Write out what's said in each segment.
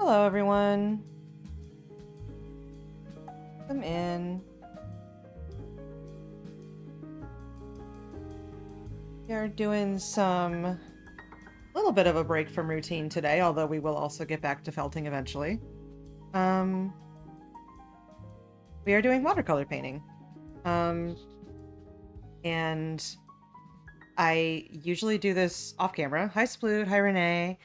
Hello, everyone. Come in. We are doing a little bit of a break from routine today, although we will also get back to felting eventually. We are doing watercolor painting. And I usually do this off camera. Hi, Sploot. Hi, Renee.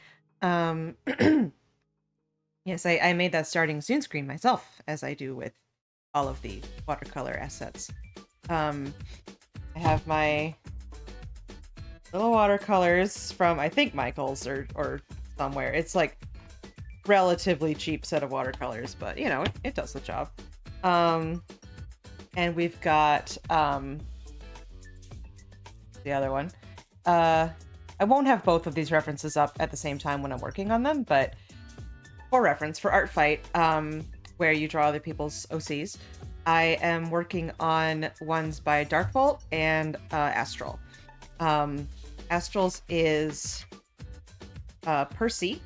Yes, I made that starting soon screen myself, as I do with all of the watercolor assets. I have my little watercolors from, I think, Michael's or somewhere. It's like relatively cheap set of watercolors, but you know, it does the job. And we've got the other one. I won't have both of these references up at the same time when I'm working on them, but for reference, for Art Fight, where you draw other people's OCs, I am working on ones by Darkbolt and Astral. Astral's is Percy,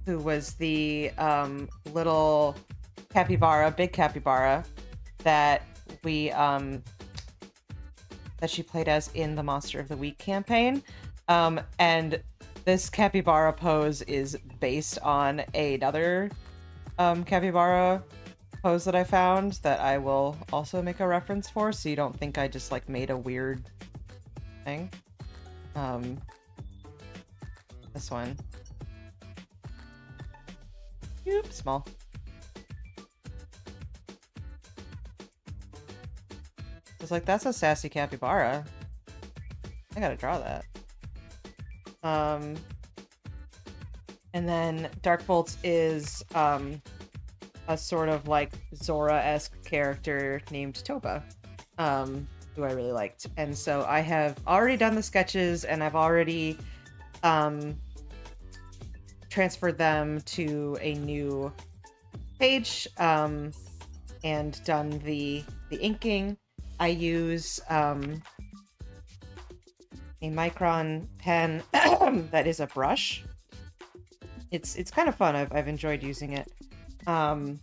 who was the little capybara, big capybara, that we that she played as in the Monster of the Week campaign. And this capybara pose is based on another capybara pose that I found that I will also make a reference for, so you don't think I just like made a weird thing. This one. Oop, small. It's like, that's a sassy capybara. I gotta draw that. And then Darkbolt's is a sort of like Zora-esque character named Toba, who I really liked. And so I have already done the sketches, and I've already transferred them to a new page, and done the inking. I use a Micron pen that is a brush. It's kind of fun. I've enjoyed using it. And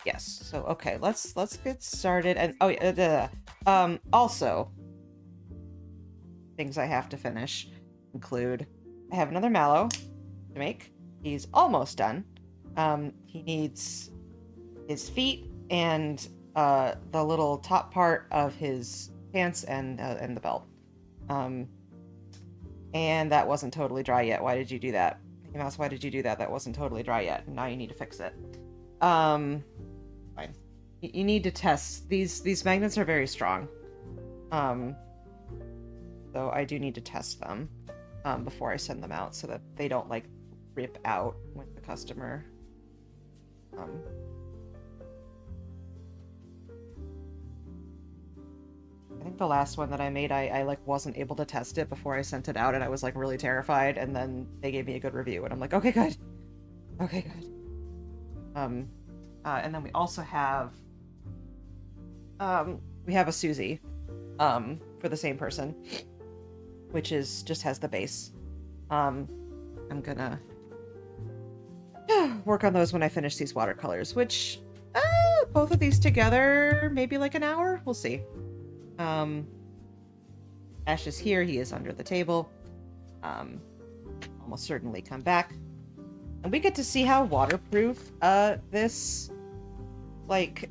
yes, so okay, let's get started. And oh yeah, also things I have to finish include, I have another Mallow to make. He's almost done. He needs his feet and the little top part of his pants and the belt. And that wasn't totally dry yet. Why did you do that? Mickey Mouse, why did you do that? That wasn't totally dry yet. Now you need to fix it. Fine. You need to test. These magnets are very strong. So I do need to test them before I send them out, so that they don't like rip out with the customer. I think the last one that I made, I like wasn't able to test it before I sent it out, and I was like really terrified, and then they gave me a good review, and I'm like, okay, good. Okay, good. And then we also have we have a Susie for the same person, which is just has the base. I'm gonna work on those when I finish these watercolors, which both of these together maybe like an hour, we'll see. Ash is here. He is under the table. Almost certainly come back. And we get to see how waterproof this like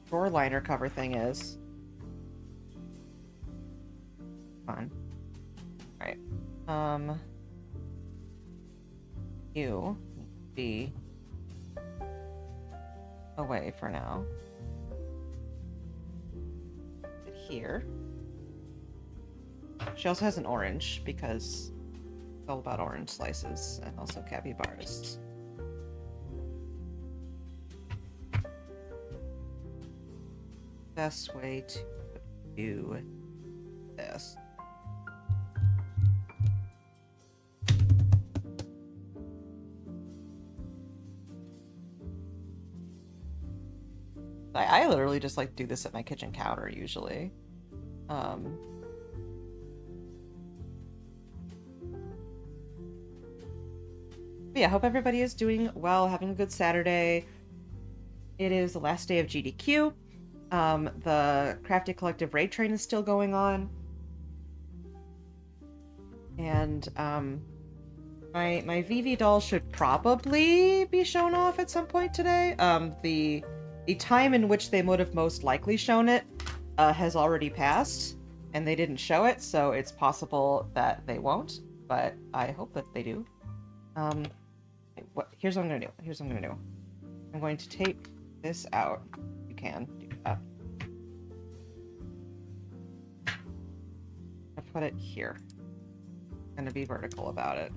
drawer liner cover thing is. Fun. Alright. You need to be away for now. Here. She also has an orange because it's all about orange slices, and also capybaras. Best way to do this. I literally just like do this at my kitchen counter usually. But yeah, I hope everybody is doing well, having a good Saturday. It is the last day of GDQ. The Crafty Collective raid train is still going on. And my VV doll should probably be shown off at some point today. The time in which they would have most likely shown it has already passed, and they didn't show it, so it's possible that they won't, but I hope that they do. Here's what I'm gonna do. I'm going to take this out. You can do that. I'll put it here. I'm gonna be vertical about it.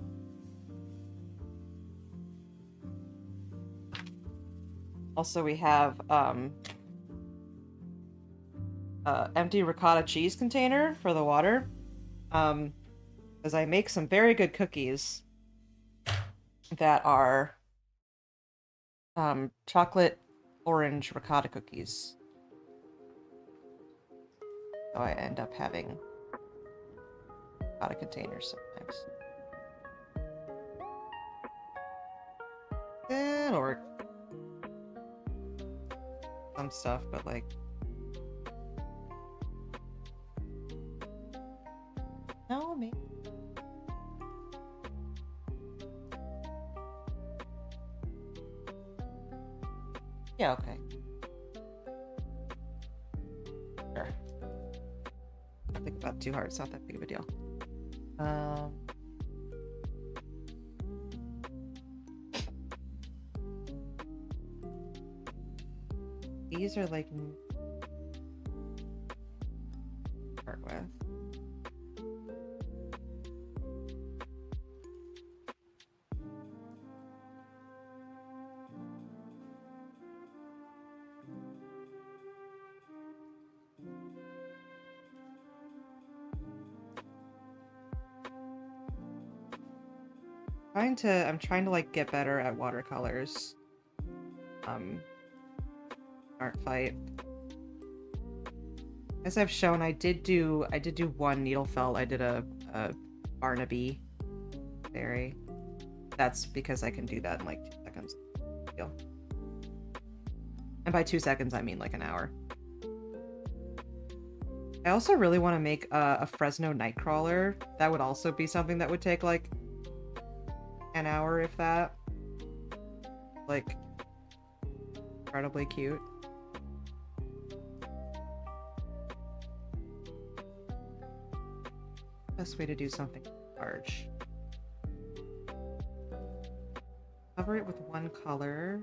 Also, we have empty ricotta cheese container for the water, because I make some very good cookies that are chocolate orange ricotta cookies. So I end up having ricotta containers sometimes. That'll work. Some stuff, but like... No, maybe. Yeah, okay. Sure. Don't think about it too hard, it's not that big of a deal. These are like... start with. I'm trying to like get better at watercolors. Art fight. As I've shown, I did do one needle felt. I did a Barnaby berry. That's because I can do that in like 2 seconds. And by 2 seconds, I mean like an hour. I also really want to make a Fresno Nightcrawler. That would also be something that would take like an hour, if that. Like, incredibly cute. Best way to do something large. Cover it with one color.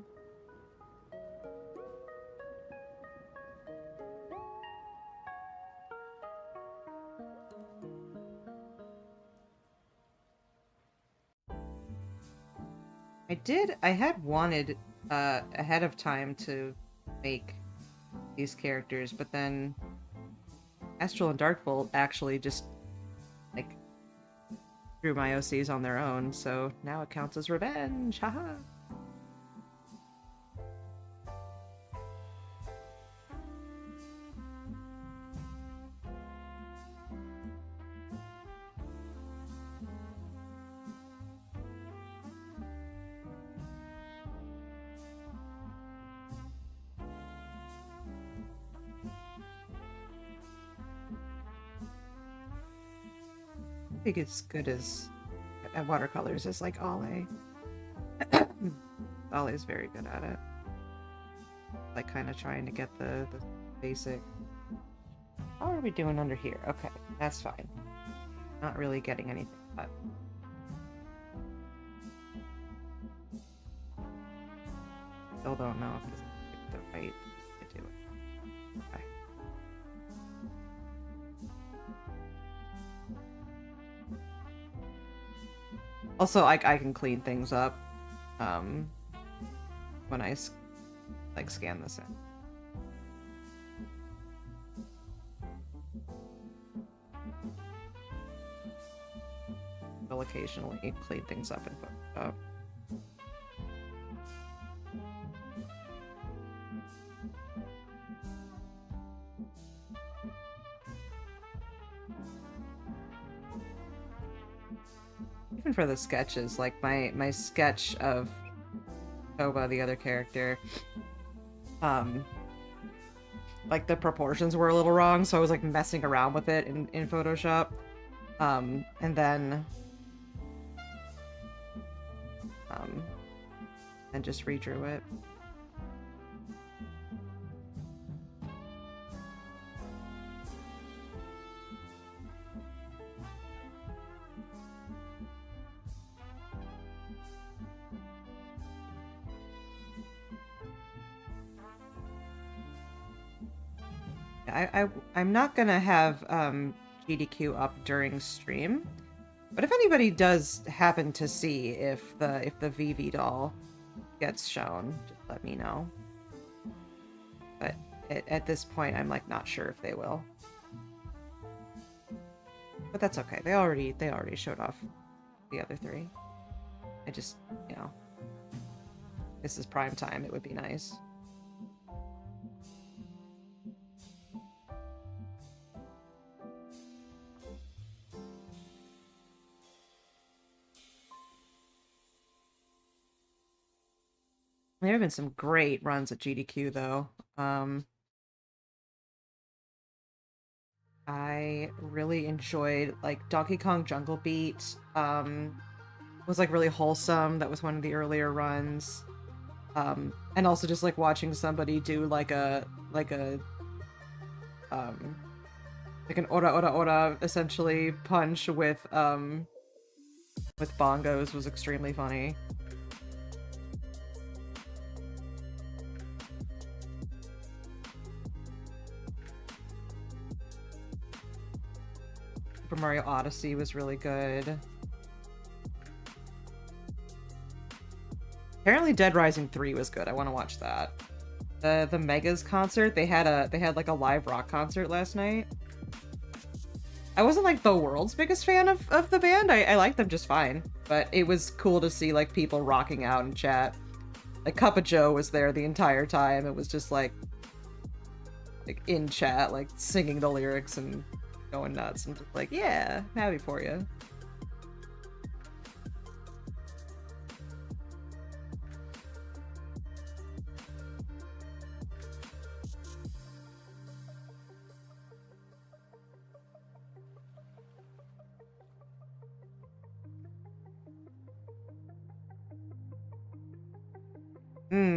I had wanted ahead of time to make these characters, but then Astral and Darkbolt actually just like drew my OCs on their own, so now it counts as revenge. Haha. I think it's good as at watercolors as like Ale. Ale is very good at it. Like kind of trying to get the basic. How are we doing under here? Okay, that's fine. Not really getting anything, but still don't know if this is the right way to do it. Okay. Also, I can clean things up when I like scan this in. I'll occasionally clean things up and put it up. even for the sketches, like my sketch of Toba, the other character, like the proportions were a little wrong, so I was like messing around with it in Photoshop. And then and just redrew it. I'm not gonna have GDQ up during stream, but if anybody does happen to see if the VV doll gets shown, just let me know. But at this point, I'm like not sure if they will. But that's okay. They already showed off the other three. I just, you know, this is prime time. It would be nice. There have been some great runs at GDQ though. I really enjoyed like Donkey Kong Jungle Beat. Was like really wholesome. That was one of the earlier runs. And also just like watching somebody do like an ora essentially punch with bongos was extremely funny. Super Mario Odyssey was really good. Apparently Dead Rising 3 was good. I want to watch that. The Megas concert, they had like a live rock concert last night. I wasn't like the world's biggest fan of the band. I liked them just fine, but it was cool to see like people rocking out in chat. Like Cup of Joe was there the entire time. It was just like in chat, like singing the lyrics and going nuts. I'm just like, yeah, happy for you.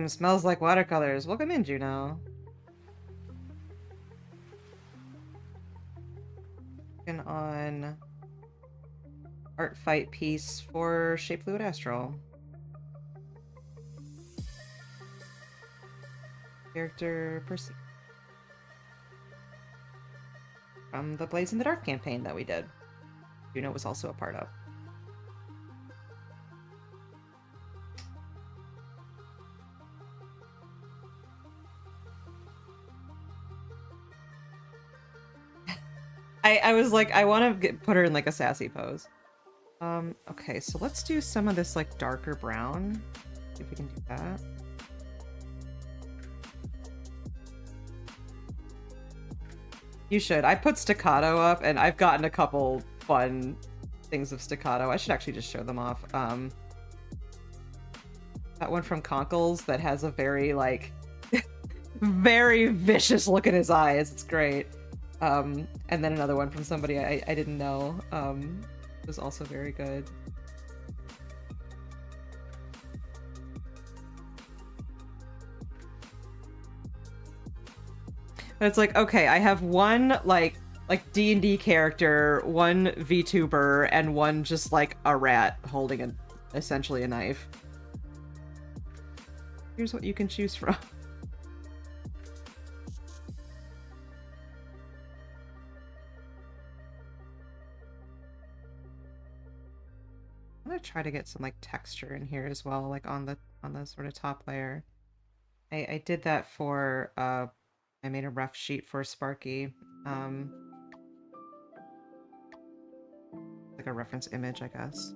Smells like watercolors. Welcome in, Juno. Working on art fight piece for Shape Fluid Astral. Character Percy. From the Blaze in the Dark campaign that we did. Juno was also a part of. I was like, I want to put her in like a sassy pose. Okay, so let's do some of this like darker brown. See if we can do that. You should. I put staccato up and I've gotten a couple fun things of staccato. I should actually just show them off. That one from Conkles that has a very like very vicious look in his eyes. It's great. And then another one from somebody I didn't know, was also very good. But it's like, okay, I have one like D&D character, one VTuber, and one just like a rat holding essentially a knife. Here's what you can choose from. I'm gonna try to get some like texture in here as well, like on the sort of top layer. I did that for I made a rough sheet for Sparky. Like a reference image, I guess.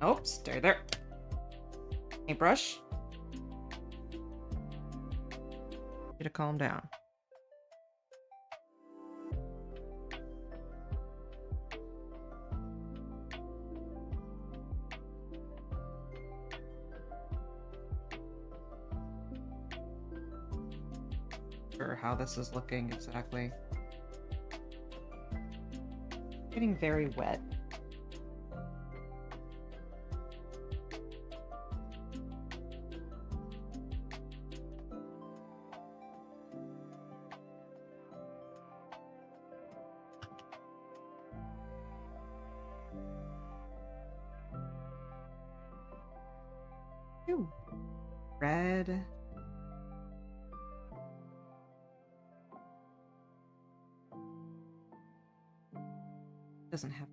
Oh, stay there. Paintbrush. You to calm down. Sure how this is looking exactly. Getting very wet. Ooh. Red. Doesn't have.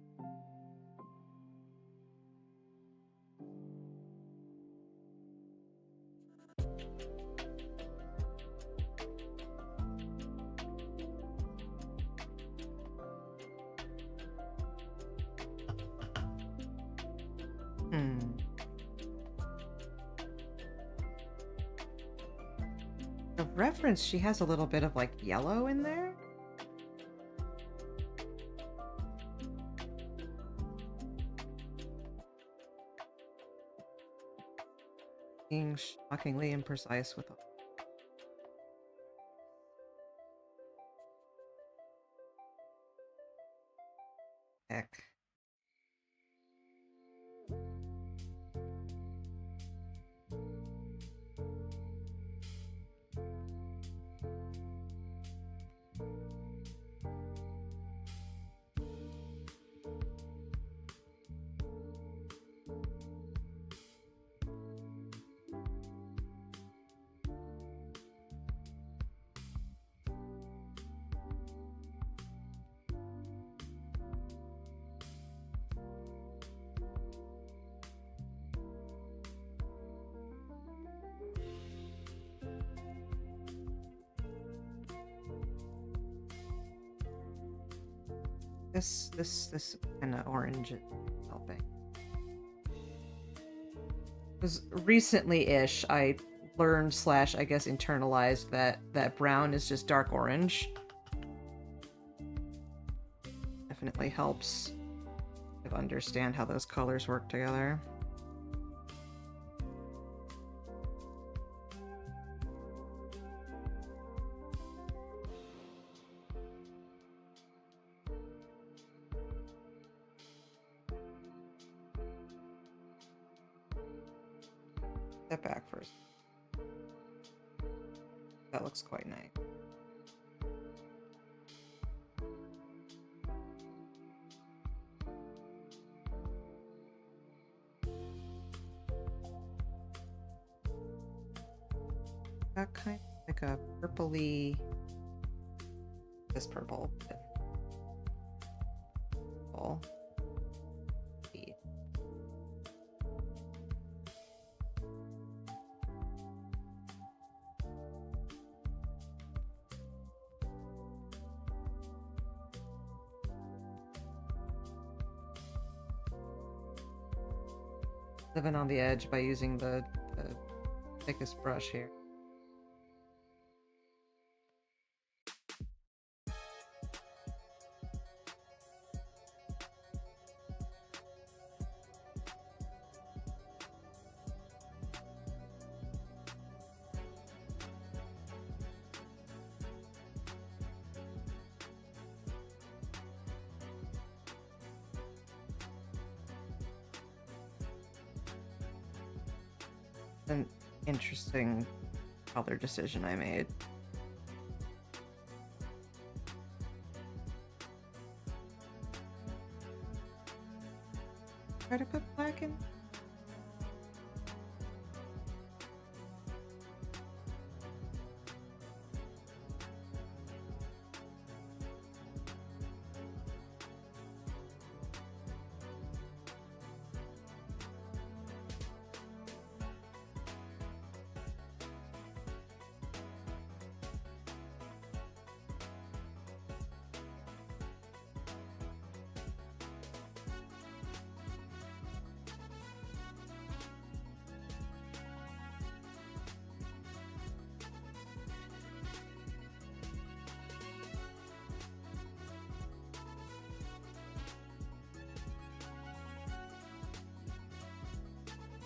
The reference, she has a little bit of like yellow in there. Being shockingly imprecise with all. Heck. This kind of orange is helping. Because recently-ish, I learned / I guess internalized that brown is just dark orange. Definitely helps to understand how those colors work together. Step back first. That looks quite nice. Got kind of like a purpley. This purple. Purple. Living on the edge by using the thickest brush here. An interesting color decision I made. Try to put black in.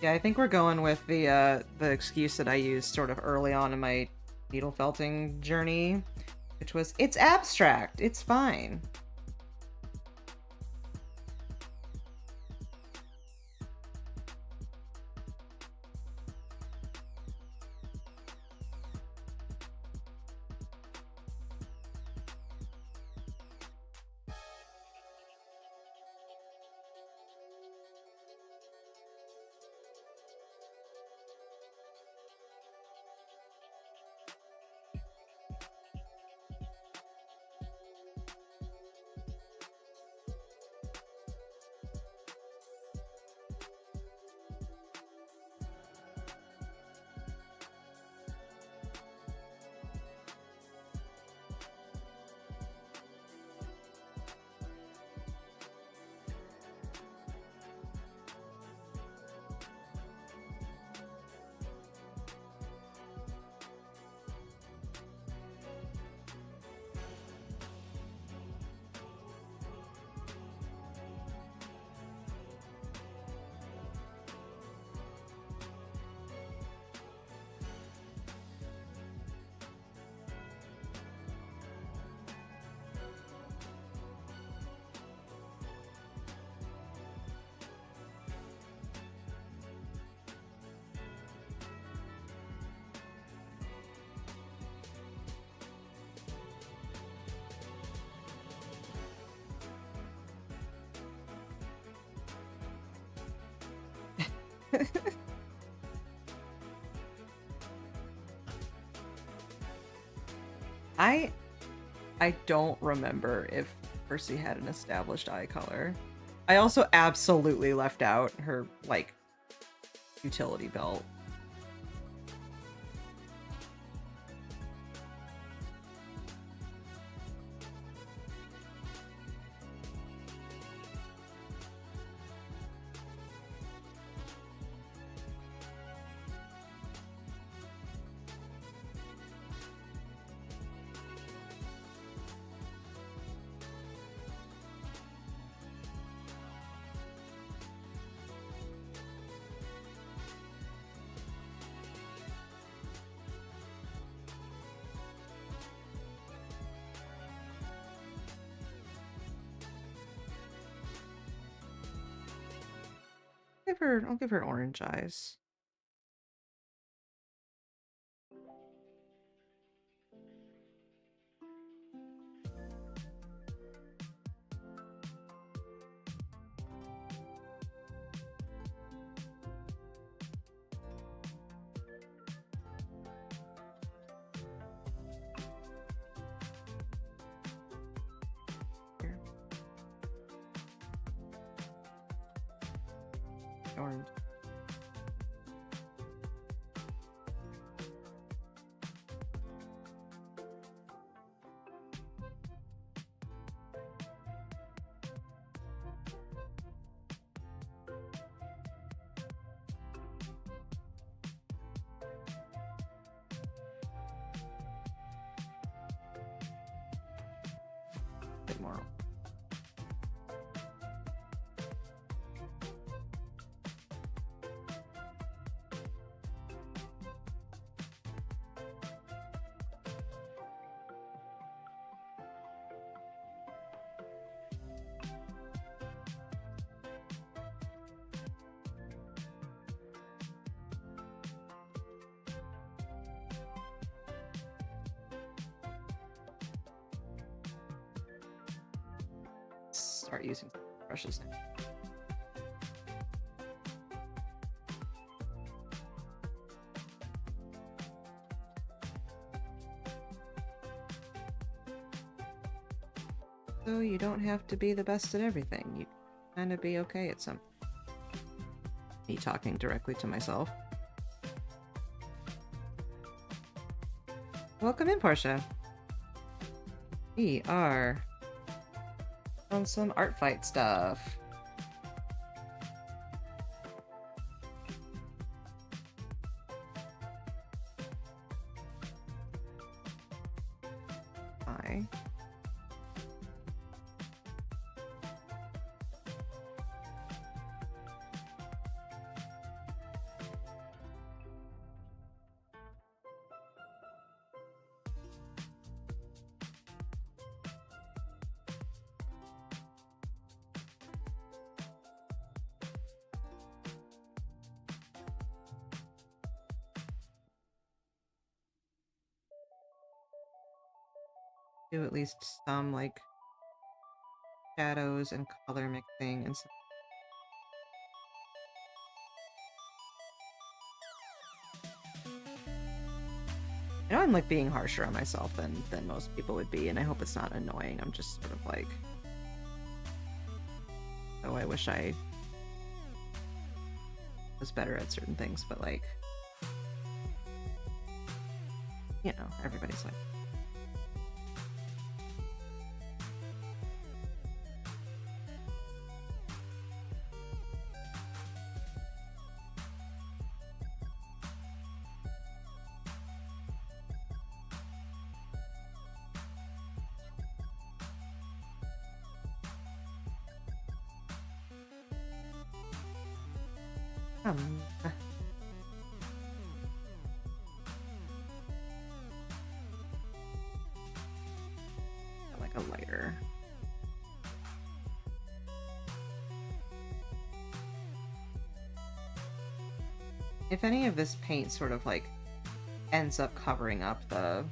Yeah, I think we're going with the excuse that I used sort of early on in my needle felting journey, which was, it's abstract, it's fine. I I don't remember if Percy had an established eye color. I also absolutely left out her, like, utility belt. I'll give her orange eyes. Here. Orange. Bit more. Start using brushes now. So you don't have to be the best at everything. You can kind of be okay at something. Me talking directly to myself. Welcome in, Portia. We are on some art fight stuff. Hi. do at least some like shadows and color mixing and stuff. I know I'm like being harsher on myself than most people would be, and I hope it's not annoying. I'm just sort of like, oh, I wish I was better at certain things, but like, you know, everybody's like. Like a lighter. If any of this paint sort of like ends up covering up the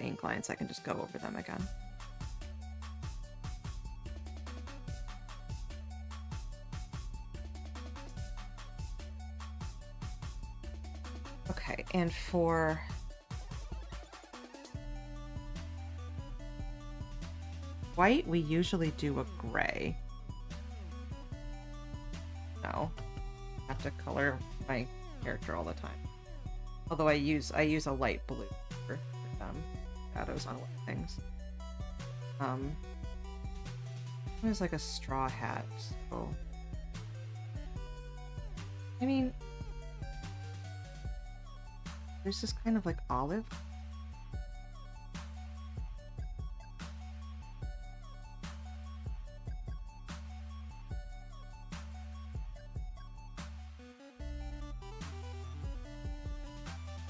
ink lines, I can just go over them again. Okay, and for white, we usually do a gray. No, I have to color my character all the time. Although I use a light blue for shadows on things. There's like a straw hat, so I mean, there's this kind of like olive.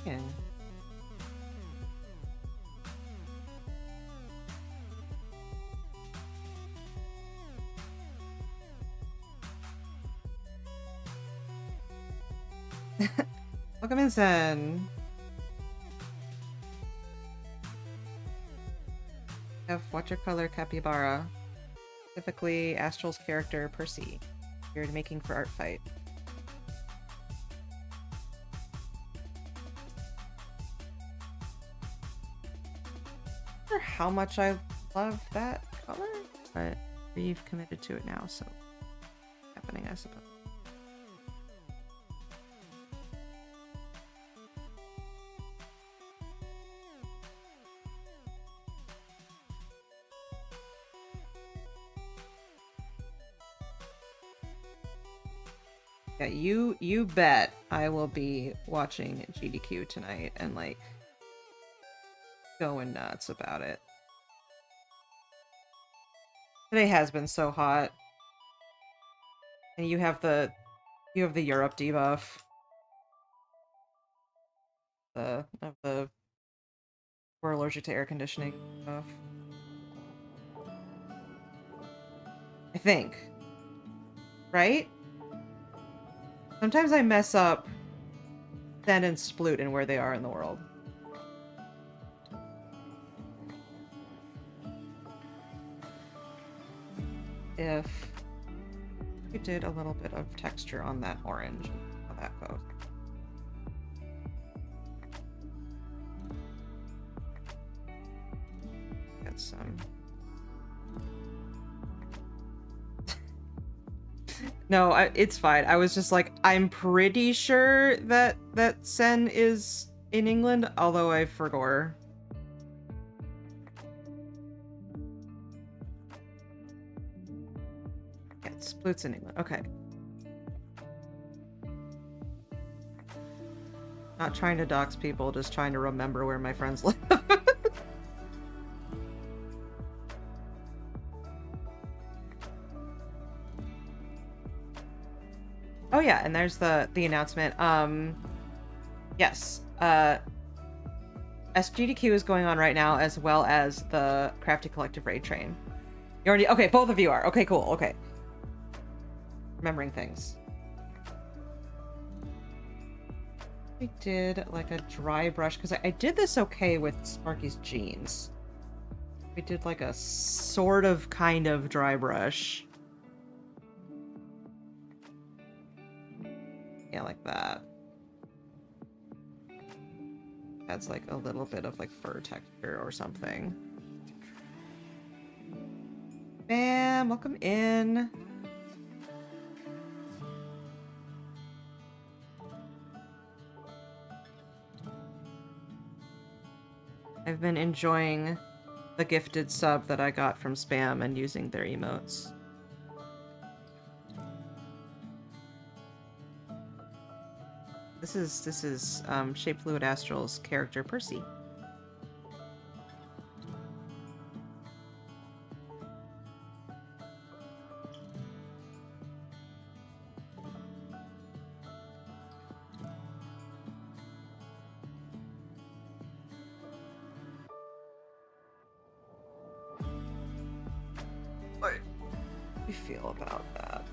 Yeah. Welcome in, Zen. Have watercolor capybara, specifically Astral's character Percy. You're making for art fight. I wonder how much I love that color, but you've committed to it now, so it's happening, I suppose. Yeah, you bet I will be watching GDQ tonight and like going nuts about it. Today has been so hot. And you have the Europe debuff. The we're allergic to air conditioning stuff. I think. Right? Sometimes I mess up Zen and Sploot and where they are in the world. If you did a little bit of texture on that orange, how that goes. Get some. No, it's fine. I was just like, I'm pretty sure that Sen is in England, although I forgot. Yeah, Sploot's in England. Okay. Not trying to dox people, just trying to remember where my friends live. Oh yeah, and there's the announcement. Yes. SGDQ is going on right now, as well as the Crafty Collective Raid Train. You already okay, both of you are. Okay, cool, okay. Remembering things. We did like a dry brush because I did this okay with Sparky's jeans. We did like a sort of kind of dry brush. Yeah, like that. Adds like a little bit of like fur texture or something. Bam, welcome in. I've been enjoying the gifted sub that I got from Spam and using their emotes. This is Shape Fluid Astral's character Percy. What do you feel about that?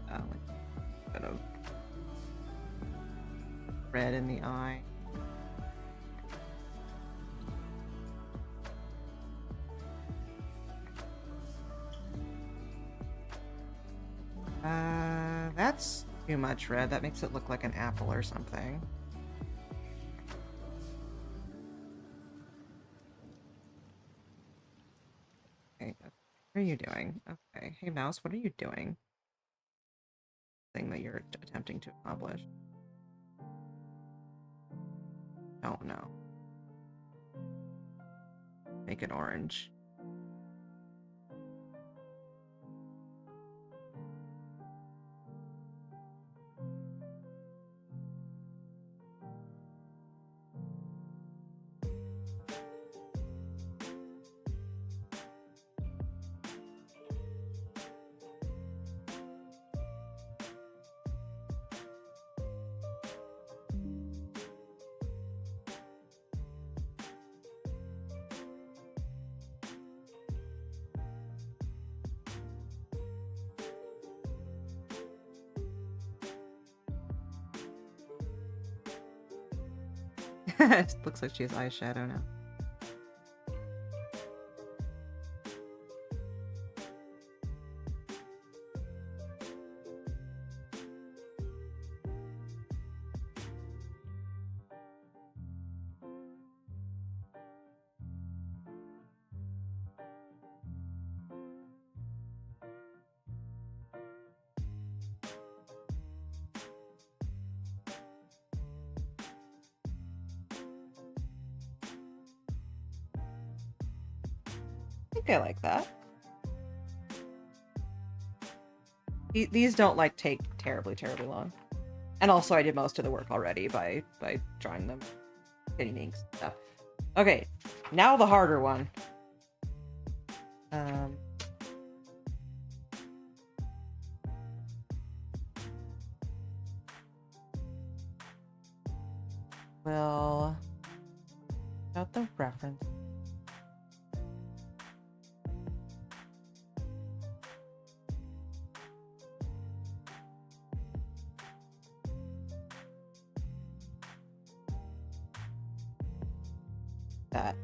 Like a bit of red in the eye. That's too much red. That makes it look like an apple or something. Okay, what are you doing? Okay, hey mouse, what are you doing? Thing that you're attempting to accomplish. Oh no. Make it orange. It looks like she has eyeshadow now. I think I like that. These don't like take terribly long. And also I did most of the work already by drawing them, getting inks and stuff. Okay, now the harder one. Well, without the reference. That.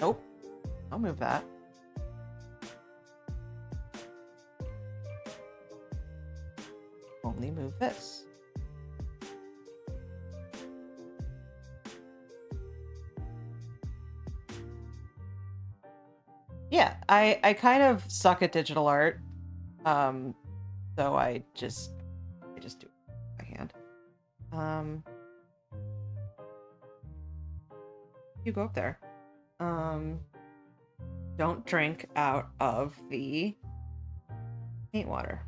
Nope. I'll move that. Only move this. Yeah, I kind of suck at digital art. So I just do it by hand. You go up there. Don't drink out of the paint water.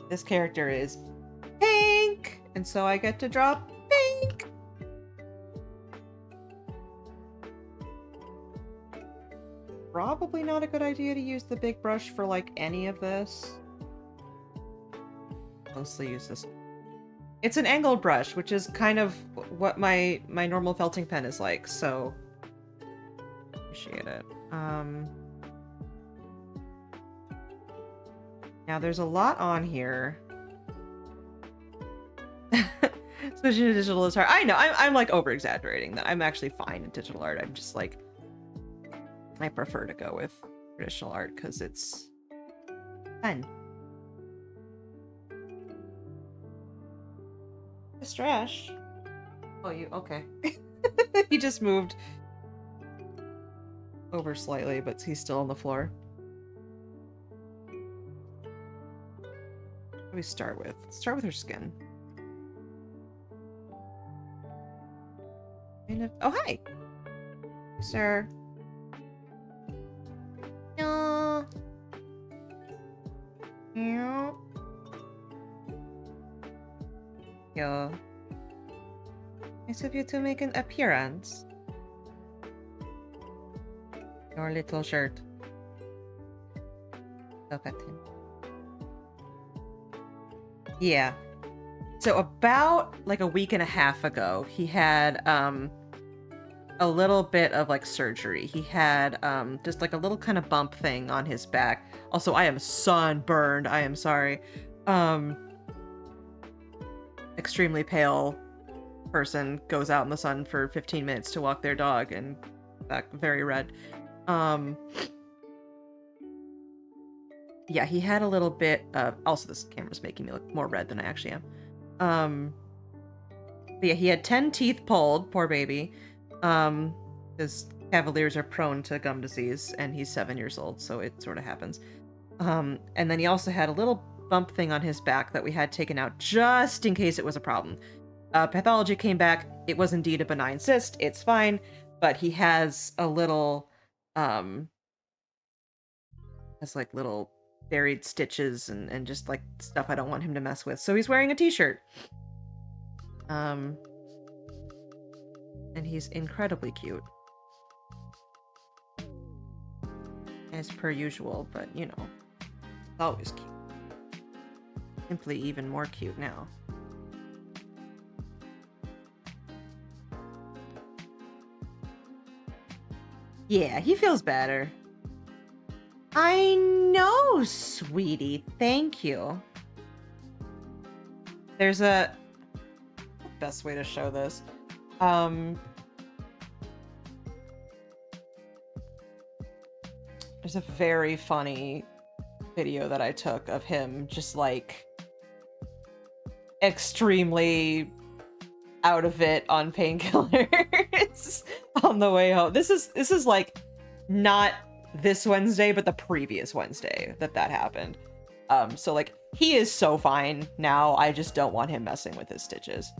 this character is pink, and so I get to draw pink. Probably not a good idea to use the big brush for like any of this. Mostly use this. It's an angled brush, which is kind of what my normal felting pen is like, so appreciate it. Now there's a lot on here. Especially in digital art. I know, I'm like over exaggerating that. I'm actually fine in digital art. I'm just like, I prefer to go with traditional art because it's fun. Strash. Oh, you okay? He just moved over slightly, but he's still on the floor. What do we start with? Let's start with her skin. Oh, hi, sir. No. Yeah. Yeah. Nice of you to make an appearance. Your little shirt. Look at him. Yeah. So about like a week and a half ago, he had a little bit of like surgery. He had just like a little kind of bump thing on his back. Also, I am sunburned. I am sorry. Extremely pale person goes out in the sun for 15 minutes to walk their dog and back very red. Yeah, he had a little bit of, also this camera's making me look more red than I actually am. But yeah, he had 10 teeth pulled, poor baby. Because cavaliers are prone to gum disease, and he's 7 years old, so it sort of happens. And then he also had a little bump thing on his back that we had taken out just in case it was a problem. Pathology came back. It was indeed a benign cyst. It's fine, but he has a little, has like little buried stitches and just like stuff I don't want him to mess with. So he's wearing a t-shirt. And he's incredibly cute. As per usual, but you know, always cute. Simply even more cute now. Yeah, he feels better. I know, sweetie. Thank you. There's a... best way to show this. There's a very funny video that I took of him just like extremely out of it on painkillers on the way home. This is like not this Wednesday, but the previous Wednesday that happened. So like he is so fine now. I just don't want him messing with his stitches.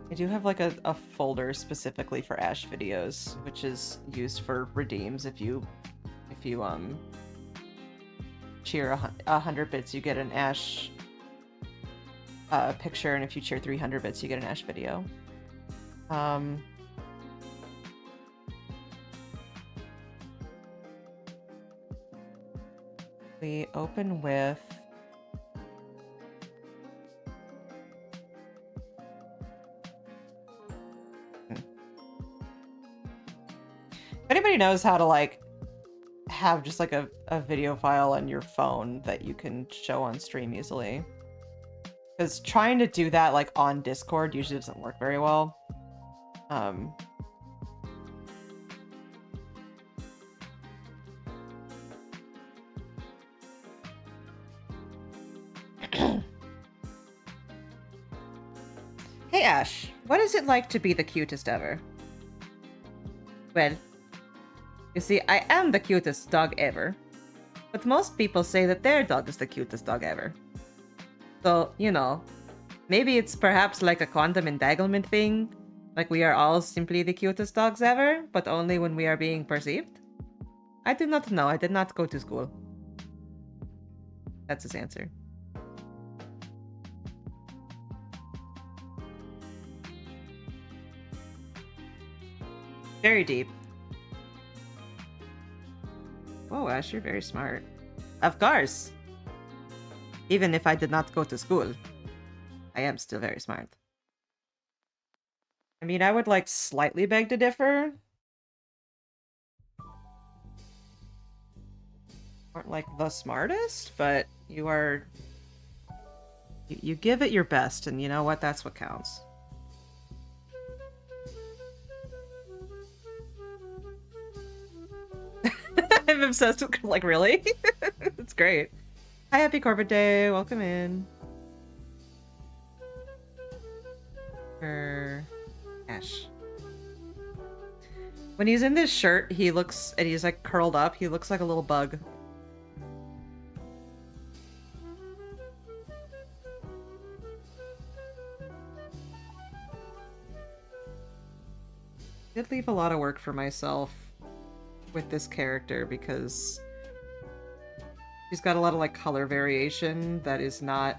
I do have like a folder specifically for Ash videos, which is used for redeems. If you cheer 100 bits, you get an Ash picture, and if you cheer 300 bits, you get an Ash video. We open with if anybody knows how to like have just like a video file on your phone that you can show on stream easily, because trying to do that like on Discord usually doesn't work very well. Hey Ash, what is it like to be the cutest ever? Well, you see, I am the cutest dog ever, but most people say that their dog is the cutest dog ever. So, you know, maybe it's perhaps like a quantum entanglement thing, Like we are all simply the cutest dogs ever, but only when we are being perceived? I do not know. I did not go to school. That's his answer. Very deep. Oh, Ash, you're very smart. Of course. Even if I did not go to school, I am still very smart. I mean, I would like slightly beg to differ. Aren't like the smartest, but you are. You give it your best, and you know what? That's what counts. I'm obsessed with, like, really? That's great. Hi, happy Corbett Day. Welcome in. Ash. When he's in this shirt, he looks, and he's like curled up, he looks like a little bug. I did leave a lot of work for myself with this character because she's got a lot of like color variation that is not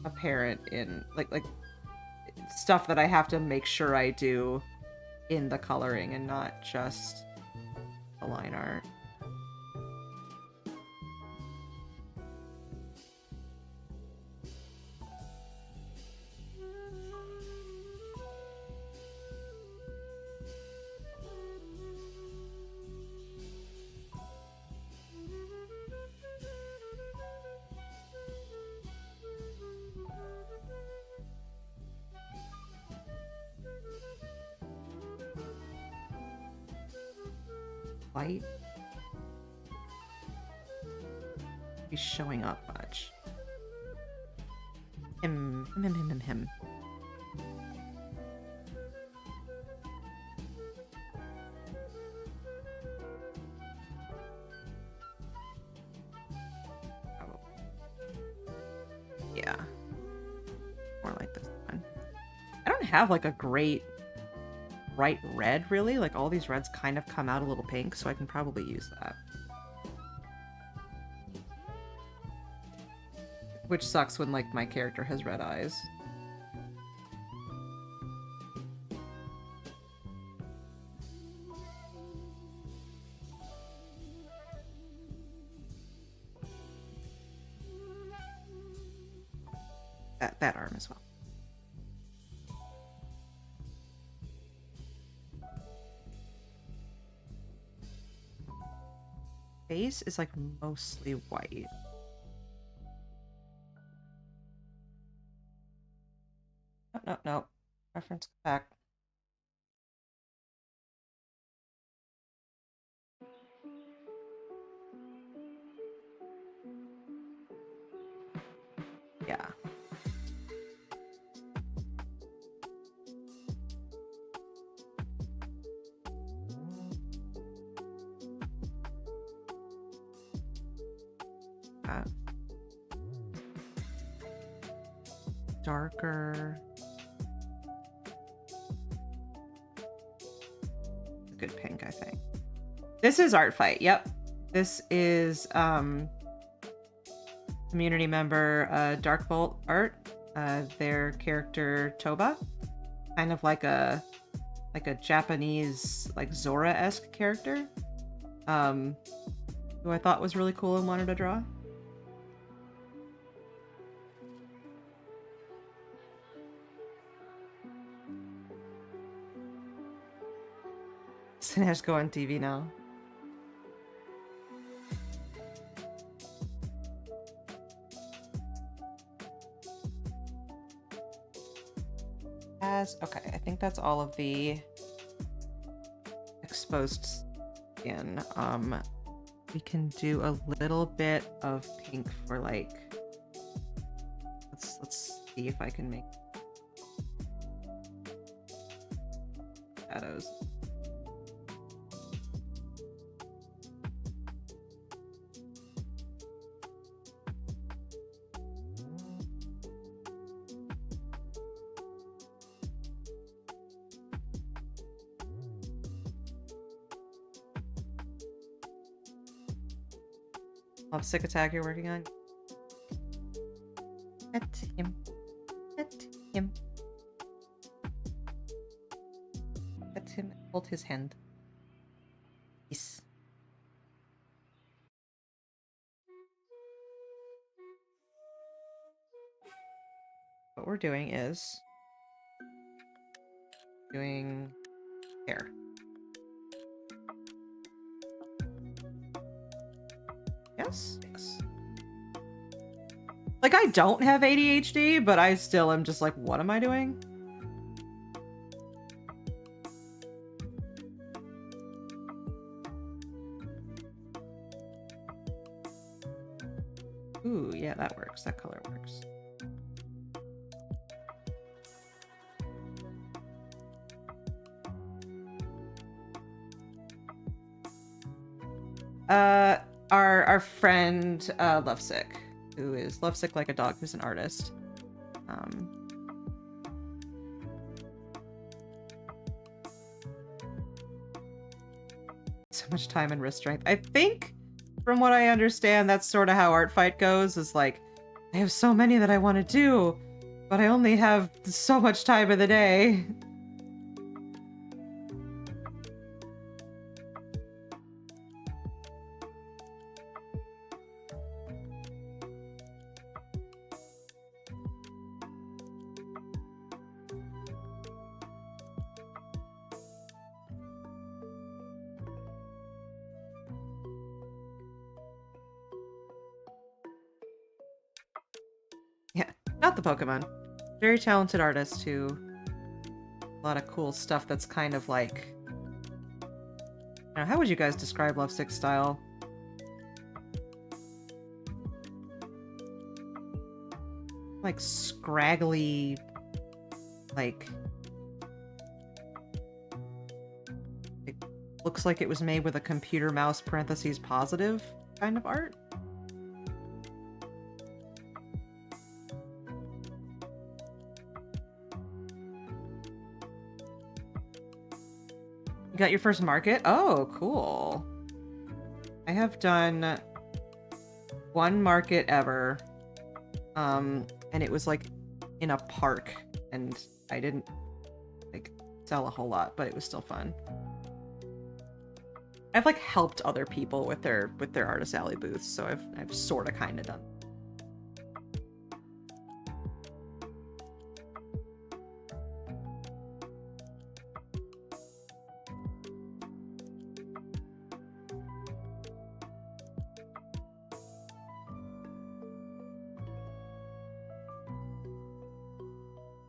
apparent in like stuff that I have to make sure I do in the coloring and not just the line art. Light. He's showing up much. Him. Oh. Yeah. More like this one. I don't have like a great bright red, really. Like, all these reds kind of come out a little pink, so I can probably use that. Which sucks when, like, my character has red eyes. That arm as well. Face is like mostly white. No. Reference back. Yeah. Darker. A good pink, I think. This is Art Fight. Yep. This is community member Darkbolt Art. Their character Toba. Kind of like a Japanese like Zora-esque character. Who I thought was really cool and wanted to draw. Sinesh go on TV now. Okay, I think that's all of the exposed skin. We can do a little bit of pink for like. Let's see if I can make shadows. Lovesick attack you're working on? Pet him. Pet him. Pet him. Hold his hand. Yes. What we're doing is doing hair. Yes? Yes. Like, I don't have ADHD, but I still am just like, what am I doing? Ooh, yeah, that works. That color works. Our friend Lovesick, who is Lovesick like a dog, who's an artist. So much time and wrist strength. I think, from what I understand, that's sort of how Art Fight goes. Is like, I have so many that I want to do, but I only have so much time of the day. Not the Pokemon. Very talented artist who... A lot of cool stuff that's kind of like... Now, how would you guys describe Lovesick's style? Like scraggly... Like... It looks like it was made with a computer mouse parentheses positive kind of art. Got your first market? Oh, cool. I have done one market ever. And it was like in a park, and I didn't like sell a whole lot, but it was still fun. I've like helped other people with their Artist Alley booths, so I've sort of kind of done.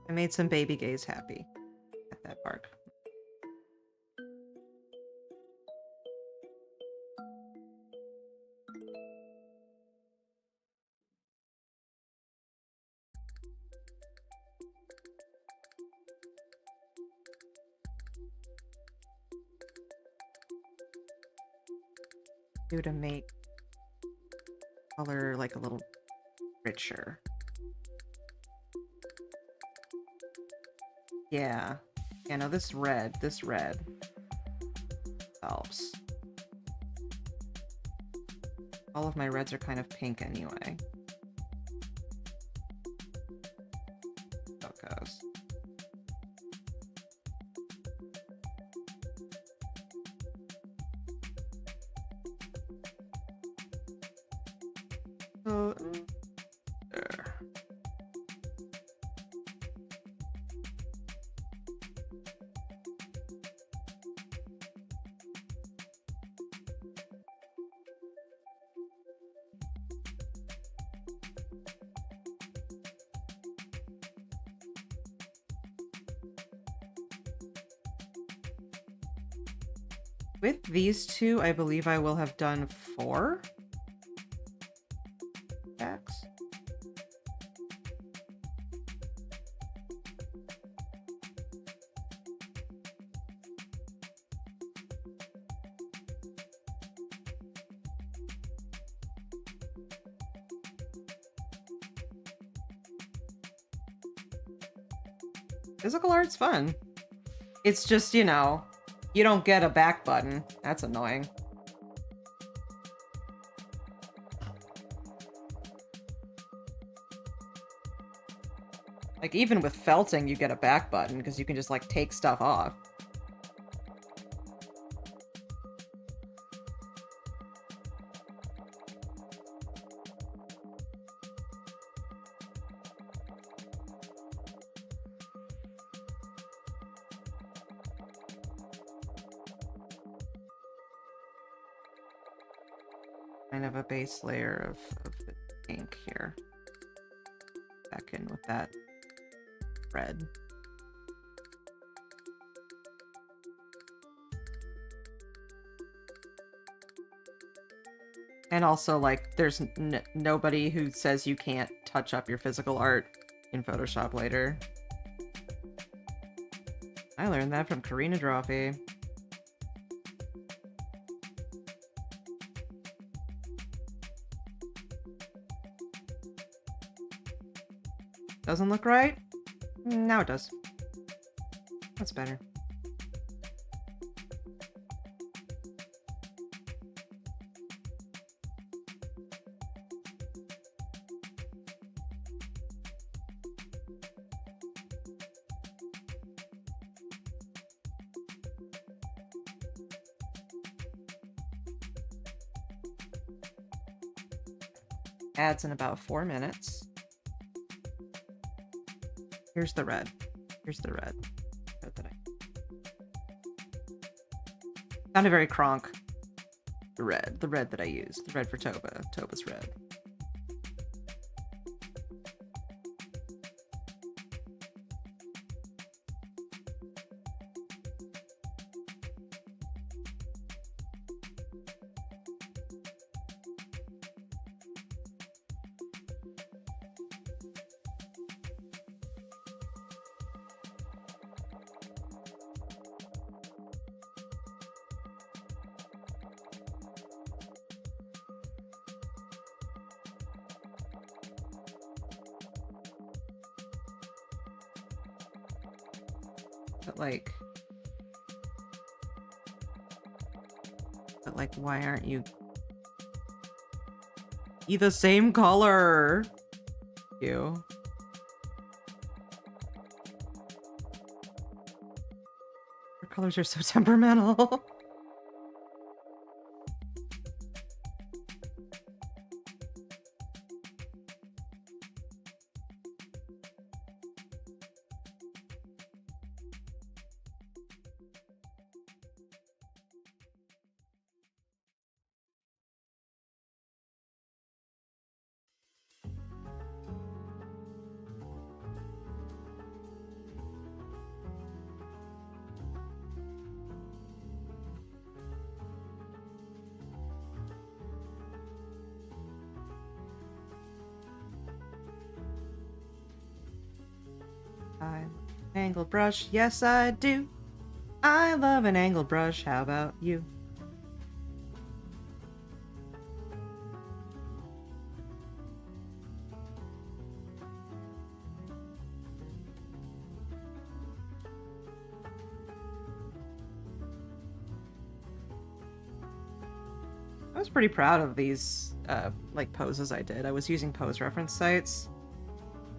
I made some baby gays happy at that park. To make color like a little richer. Yeah. Yeah, no, this red helps. All of my reds are kind of pink anyway. So it goes. So, there. With these two, I believe I will have done 4 packs. Physical art's fun. It's just, you know, you don't get a back button. That's annoying. Like, even with felting, you get a back button, because you can just, like, take stuff off. Kind of a base layer of the ink here. Back in with that red. And also, like, there's nobody who says you can't touch up your physical art in Photoshop later. I learned that from Karina Drawfee. Doesn't look right? Now it does. That's better. Adds in about 4 minutes. Here's the red. Here's the red. Sounded very Kronk. The red that I used. The red for Toba. Toba's red. But like, why aren't you the same color? You. Your colors are so temperamental. Angled brush, yes I do. I love an angled brush, how about you? I was pretty proud of these like poses I did. I was using pose reference sites.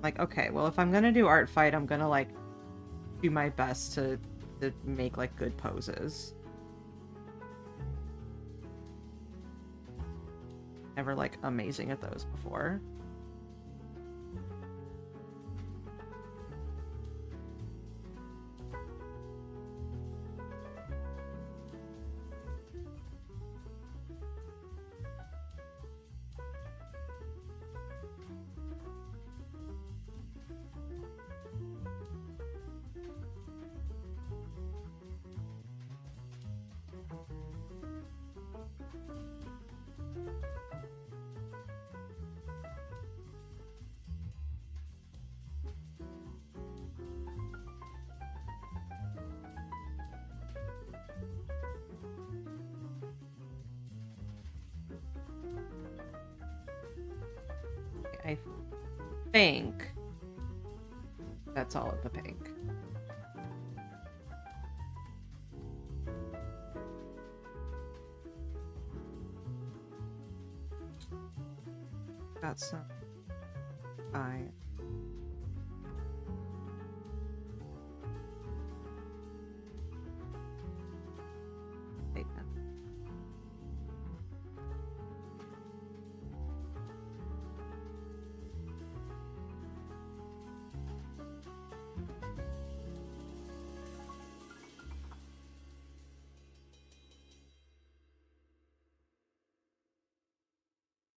Like, okay, well, if I'm gonna do art fight, I'm gonna like do my best to make like good poses. Never like amazing at those before. I think that's all of the pink. Got some.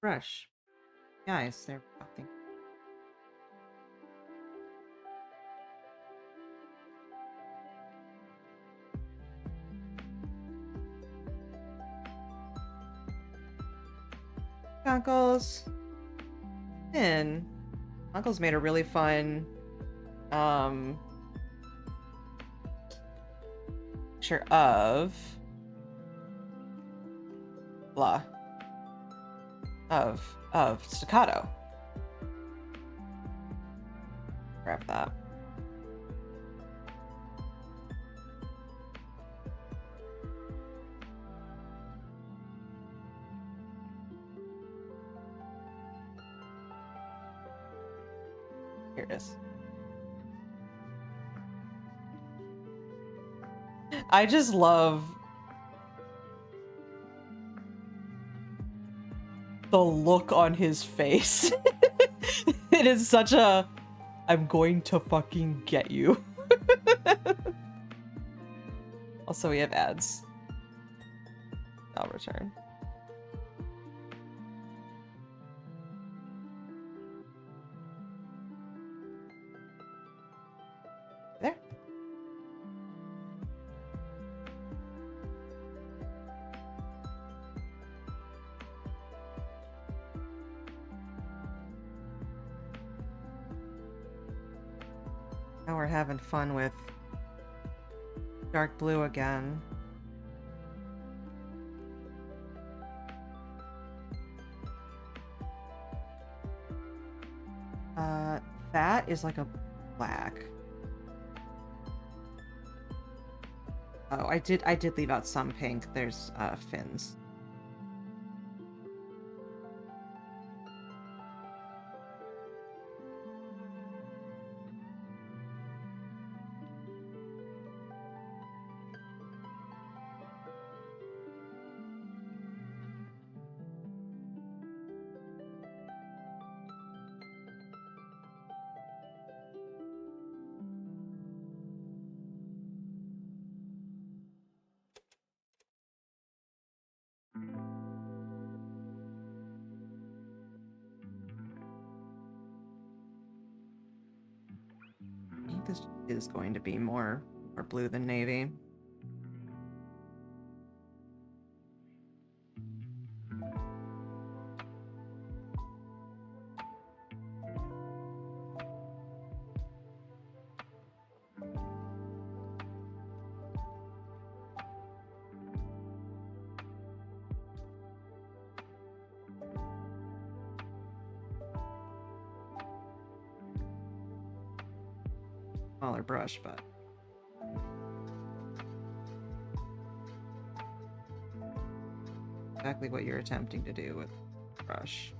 brush. Nice, they're popping. Uncles. And Uncle's made a really fun picture of blah of staccato. Grab that. Here it is. I just love the look on his face. It is such a, I'm going to fucking get you. Also, we have ads. I'll return. There. Now we're having fun with dark blue again. That is like a black. Oh, I did leave out some pink. There's fins. This is going to be more blue than navy. Smaller brush, but exactly what you're attempting to do with the brush.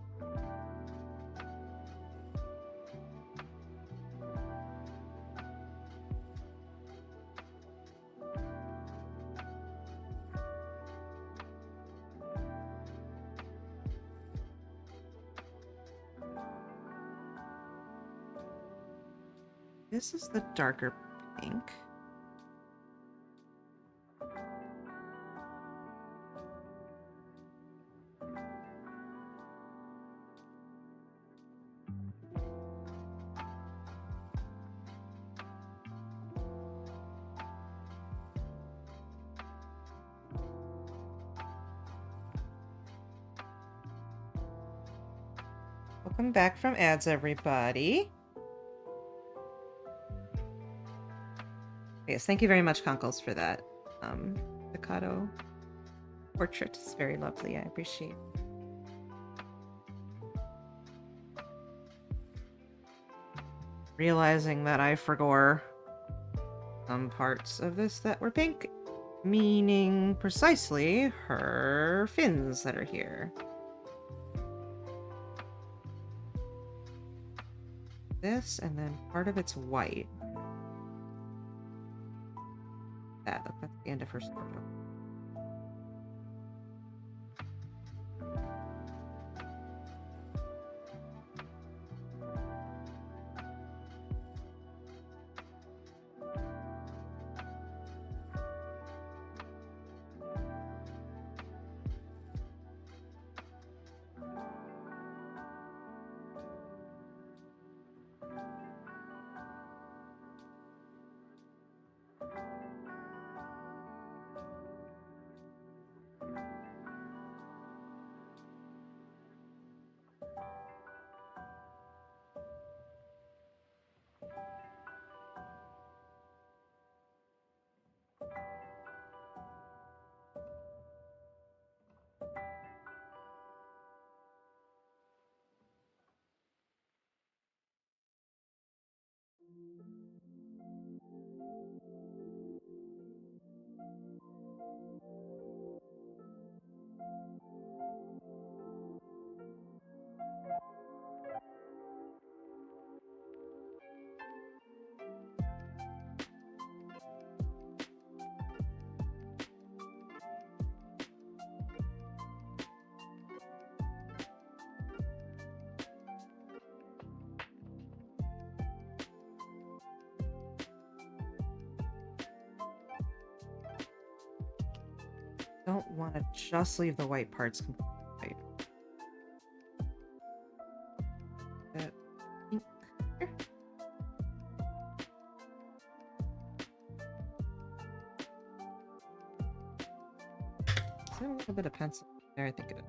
This is the darker pink. Welcome back from ads, everybody. Yes, thank you very much, Conkles, for that staccato portrait. It's very lovely. I appreciate it. Realizing that I forgot some parts of this that were pink, meaning precisely her fins that are here. This, and then part of it's white. That's the end of her story. don't want to just leave the white parts completely white. Is there a little bit of pencil there? I think it is.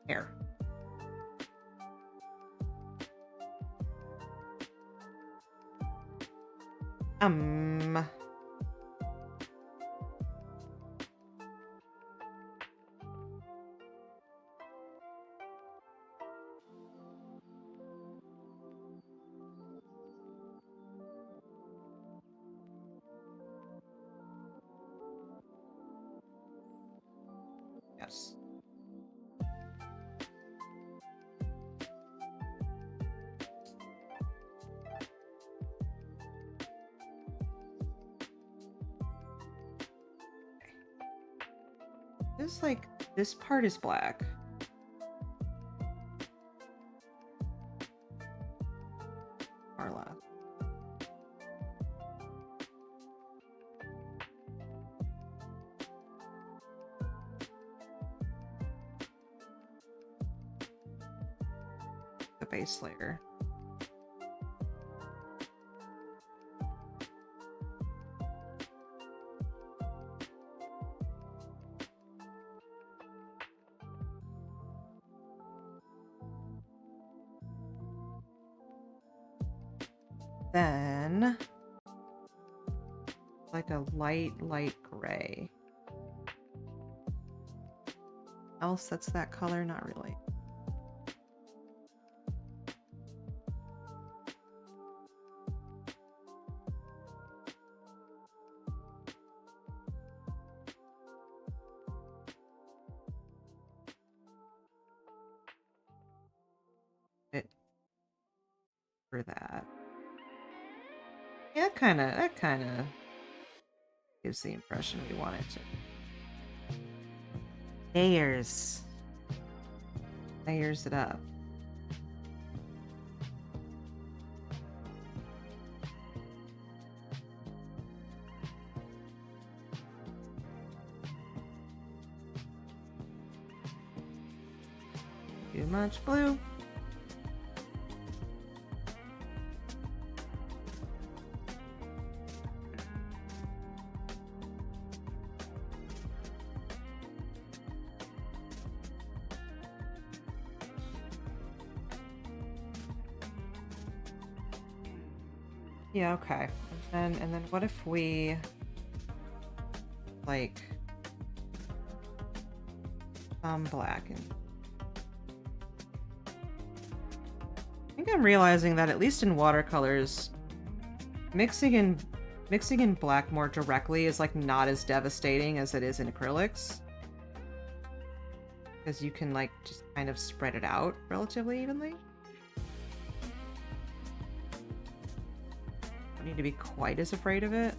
There. Yes. It's like this part is black. Far left. The base layer. Then, like a light gray. Else that's that color? Not really. It for that. Yeah, that kind of gives the impression we want it to. Layers it up. Too much blue. Yeah, okay. And then what if we like some black and I think I'm realizing that at least in watercolors, mixing in black more directly is like not as devastating as it is in acrylics. Because you can like just kind of spread it out relatively evenly. Don't need to be quite as afraid of it.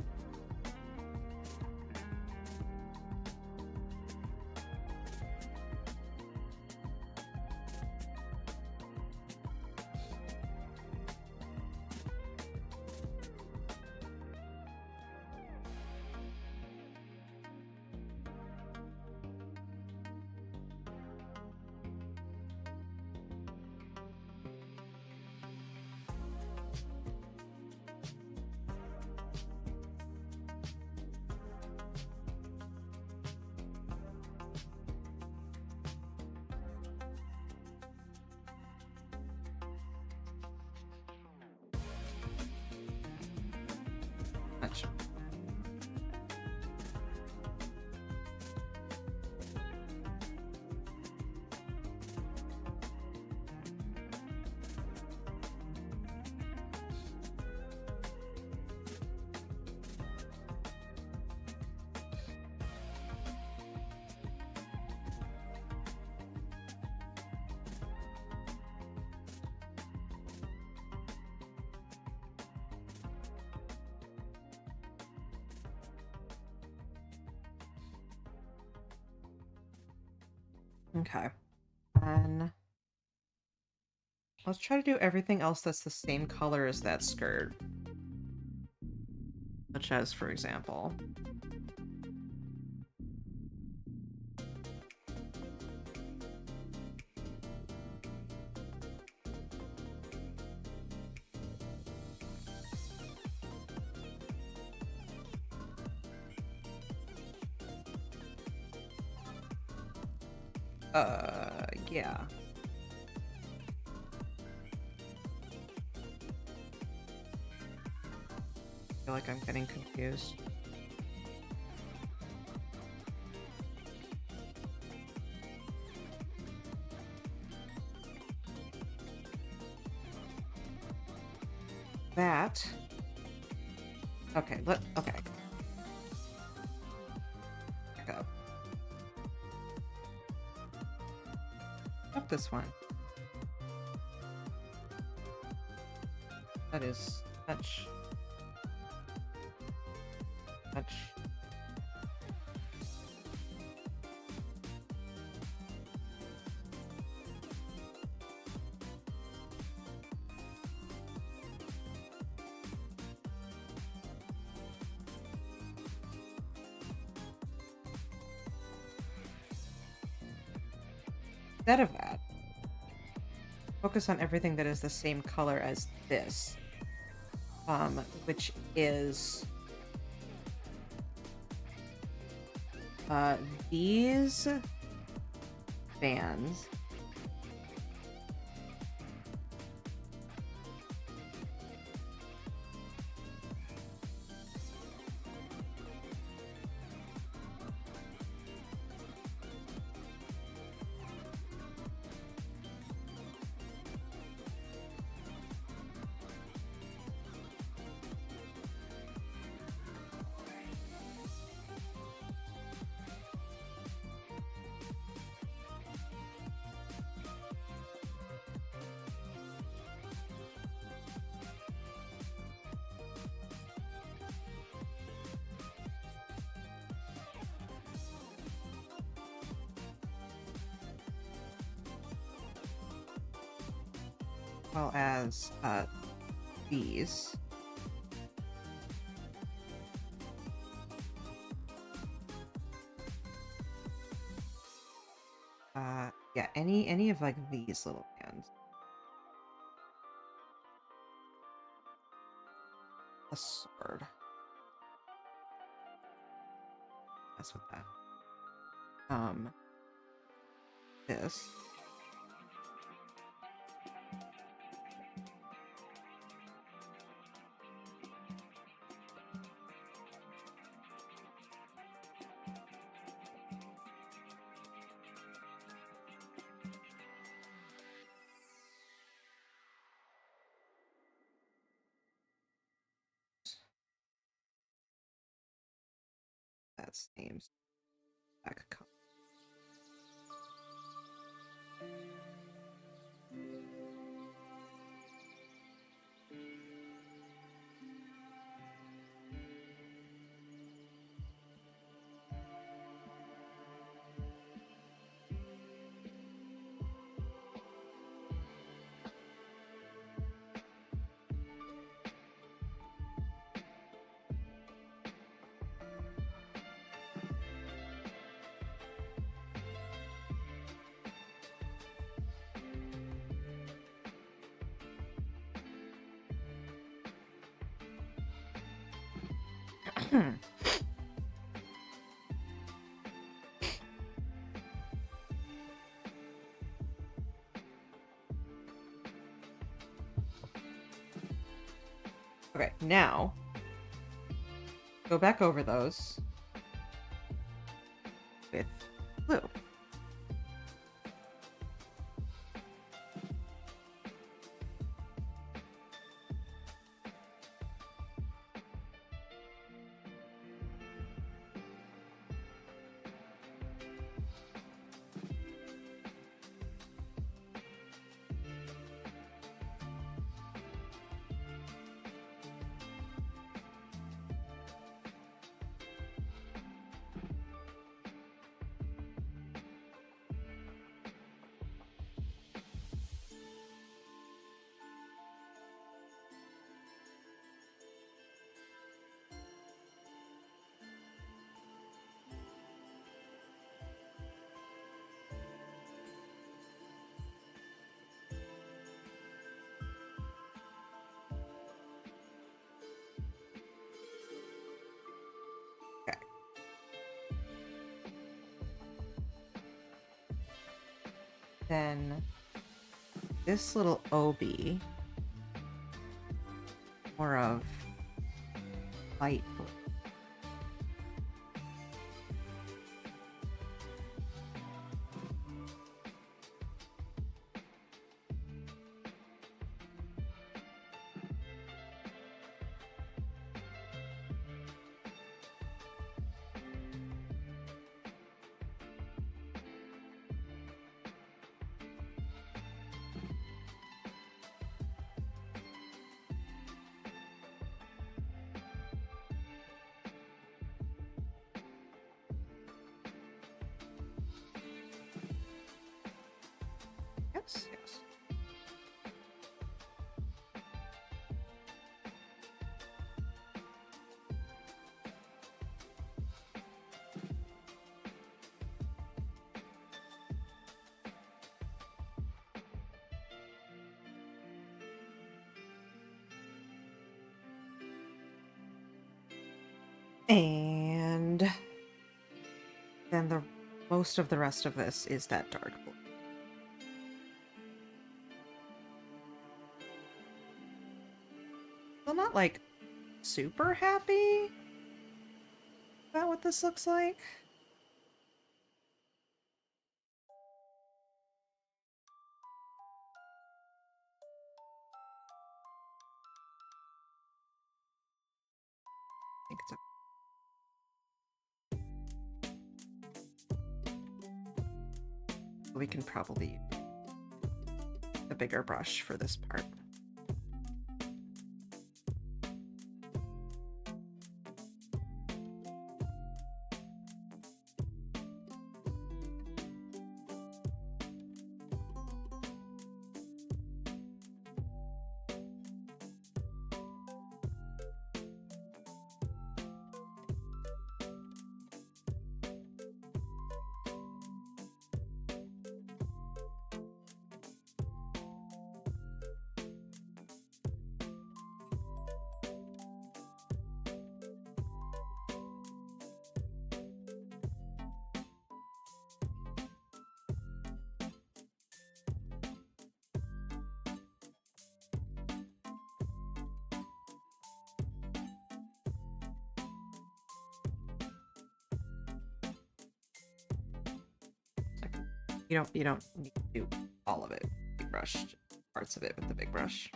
Okay. And let's try to do everything else that's the same color as that skirt. Such as, for example... yeah. I feel like I'm getting confused. That. Okay, okay. Back up. Up this one. That is much. Instead of that, focus on everything that is the same color as this, which is these bands. Well as these. Yeah, any of like these little bands. A sword. That's what that. This. That's names. Back. Okay, now go back over those with blue. Then this little OB, more of light blue. Yes, yes. And then the most of the rest of this is that dark blue. I'm not like super happy about what this looks like. I think it's we can probably use a bigger brush for this part. You don't need to do all of it. Big brush, just parts of it with the big brush.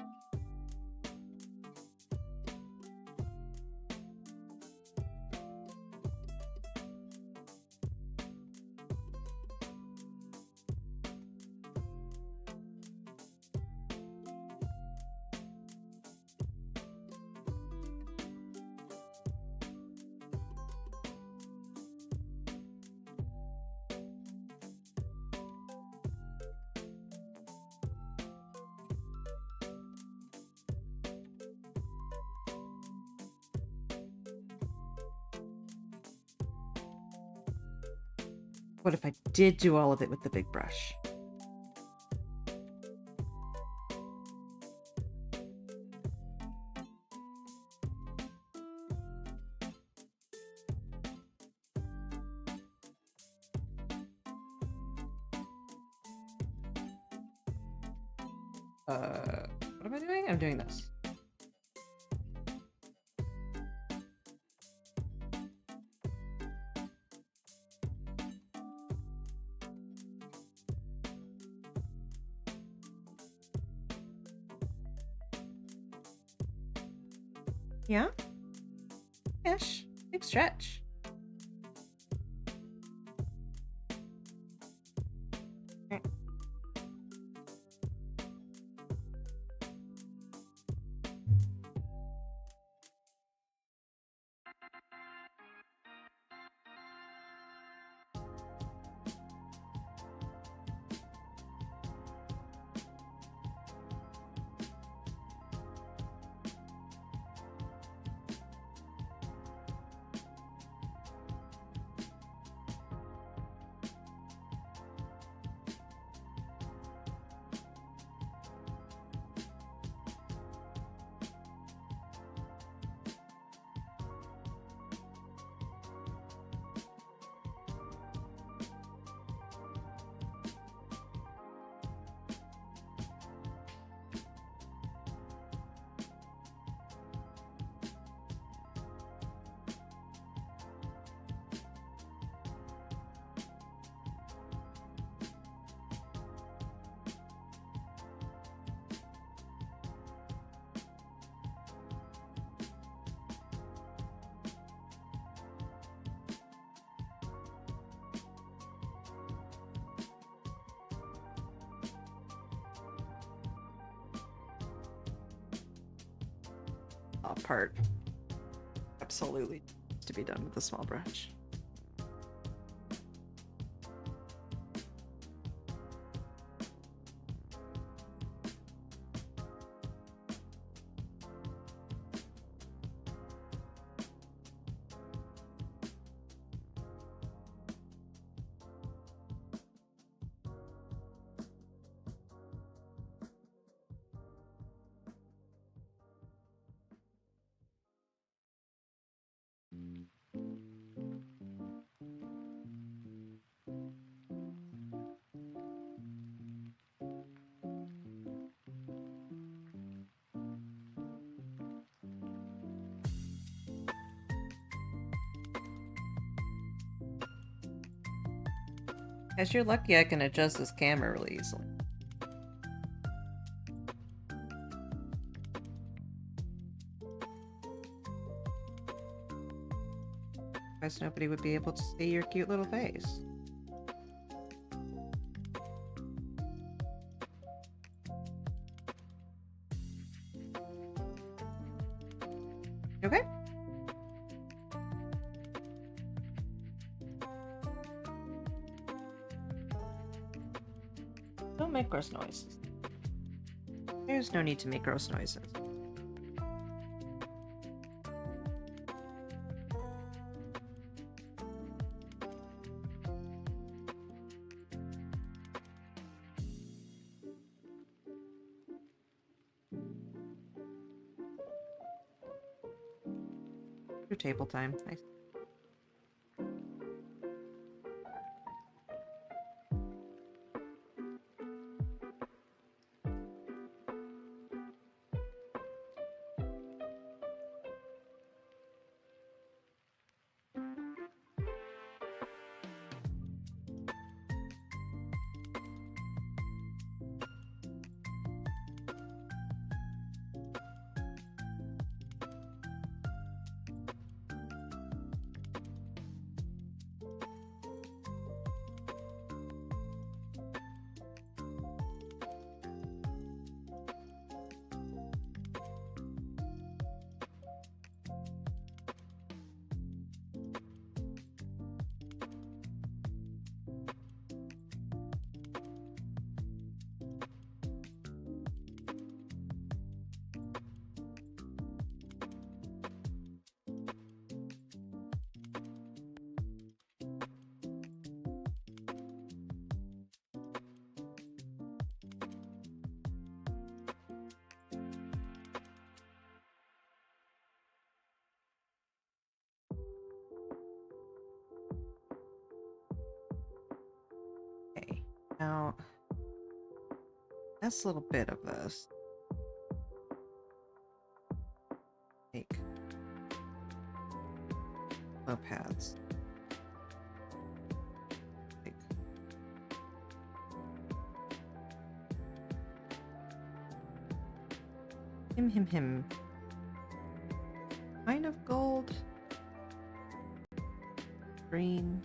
What if I did do all of it with the big brush? What am I doing? I'm doing this. Yeah? Ish. Big stretch. Okay. top part absolutely needs to be done with a small brush. As you're lucky, I can adjust this camera really easily. Otherwise, nobody would be able to see your cute little face. Okay. Don't make gross noises. There's no need to make gross noises. Your table time. Nice. Okay. Now, that's a little bit of this. Make glow pads. Like, him. Kind of gold. Green.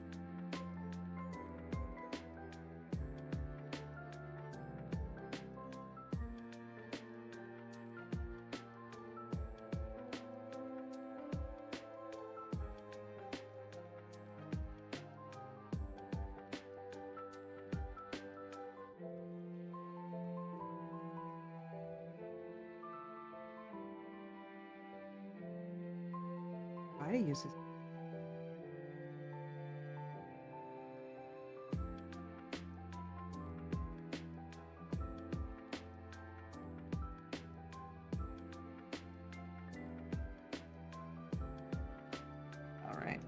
Why do I use this? All right.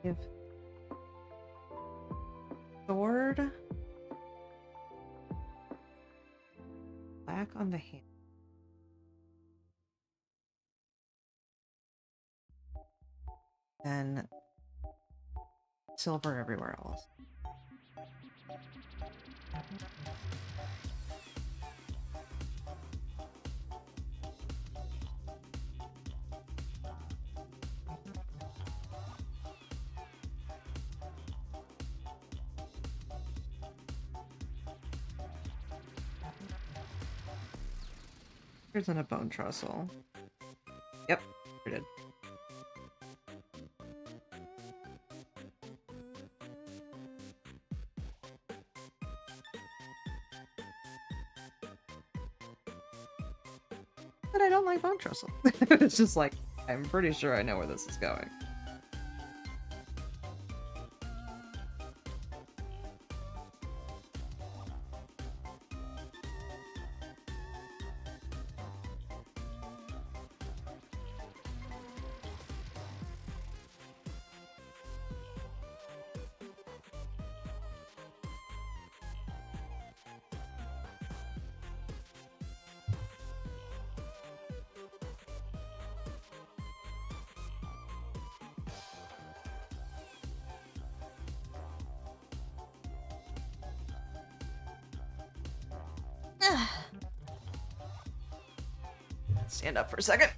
Give sword black on the hand. And silver everywhere else. Here's in a bone trestle. Yep, we did. But I don't like bone trestle. It's just like, I'm pretty sure I know where this is going. Stand up for a second.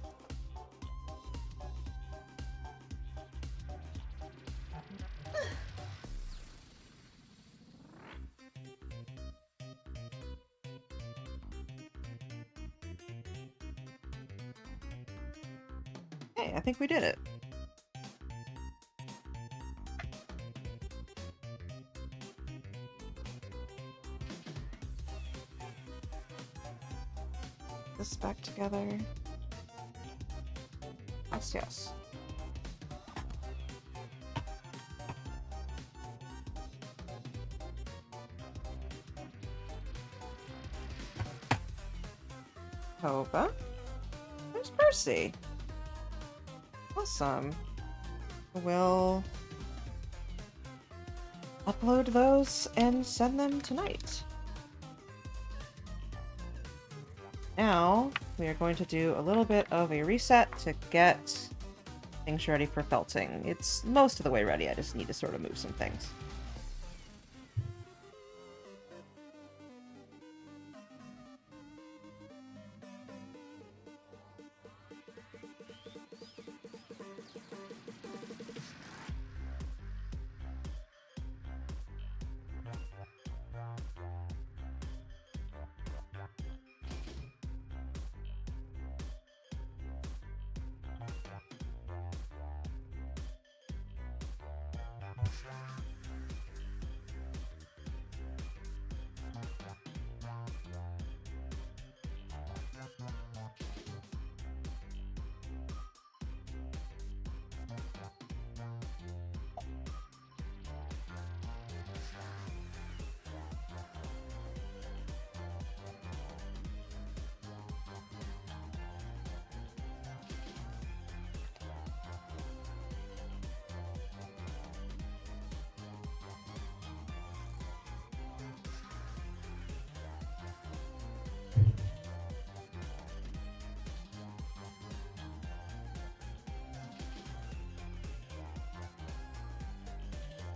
Hey, I think we did it. This back together. Yes, yes. Hoba. There's Percy. Awesome. We'll upload those and send them tonight. Now, we are going to do a little bit of a reset to get things ready for felting. It's most of the way ready, I just need to sort of move some things.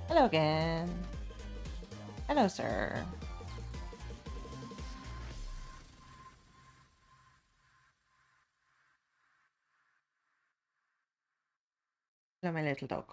Hello again. Hello, sir. Hello, my little dog.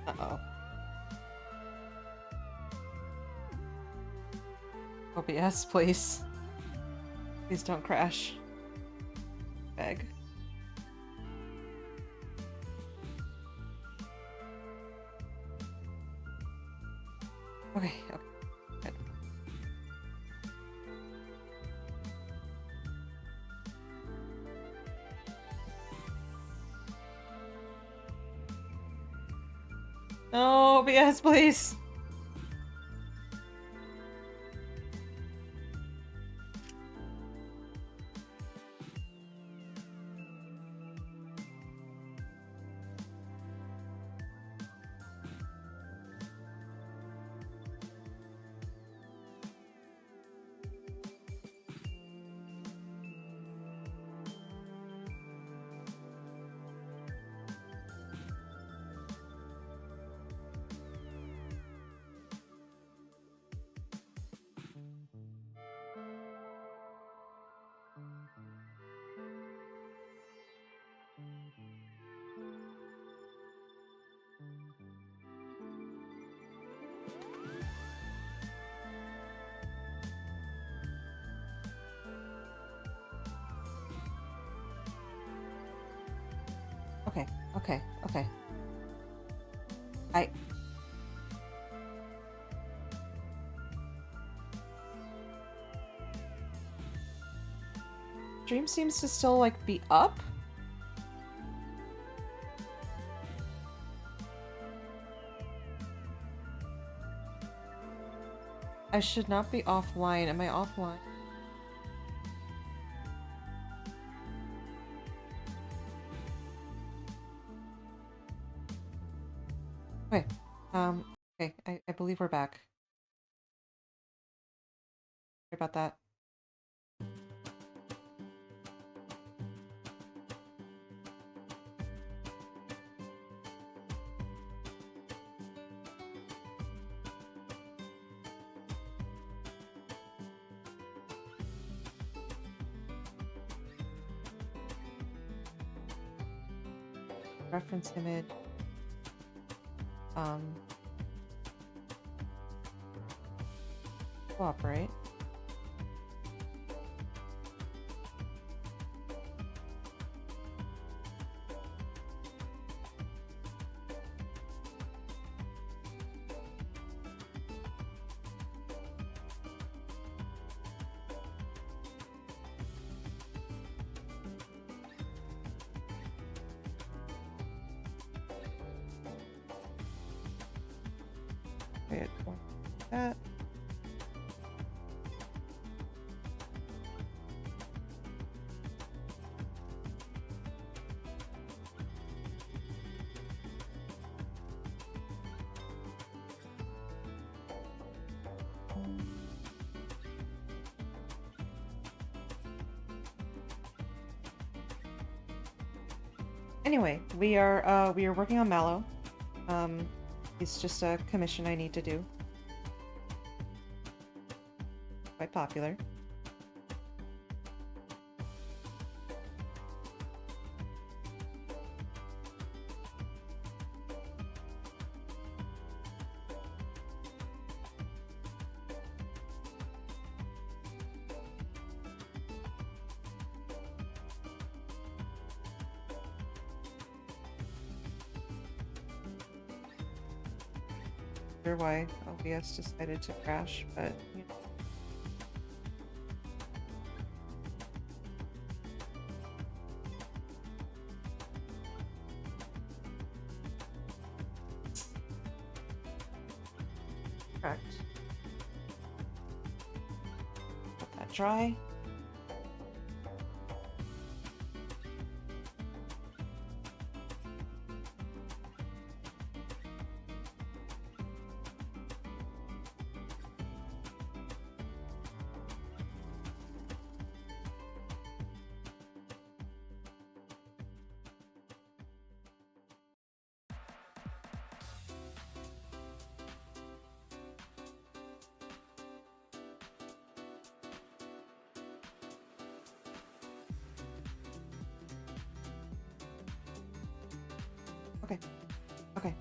Uh-oh. OBS, please. Please don't crash. Beg. Okay, okay. Good. No, OBS, please. Okay, okay, okay. Stream seems to still, like, be up? I should not be offline. Am I offline? Okay. Okay, I believe we're back. Sorry about that. Reference image. Cooperate. Wait, that. Anyway, we are working on Mallow. It's just a commission I need to do. Quite popular. Sure why OBS decided to crash, but you know. Correct. Let that dry. Okay. Okay.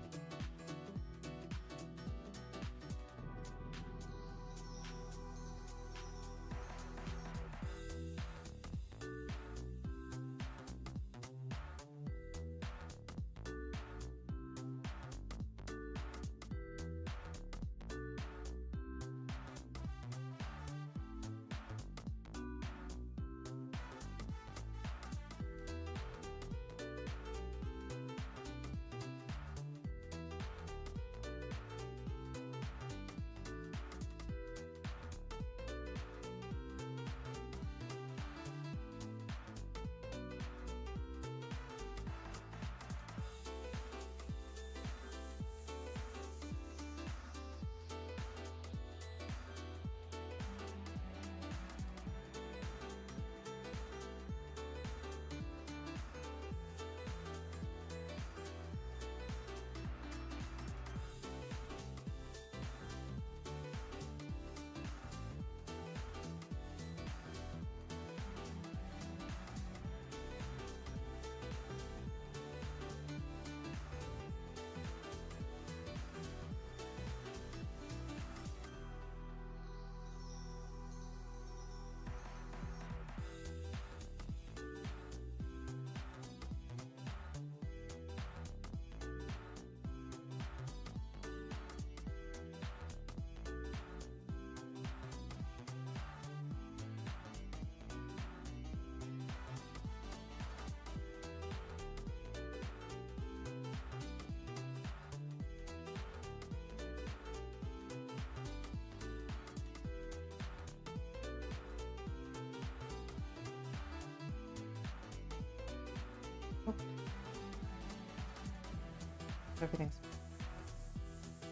Everything's...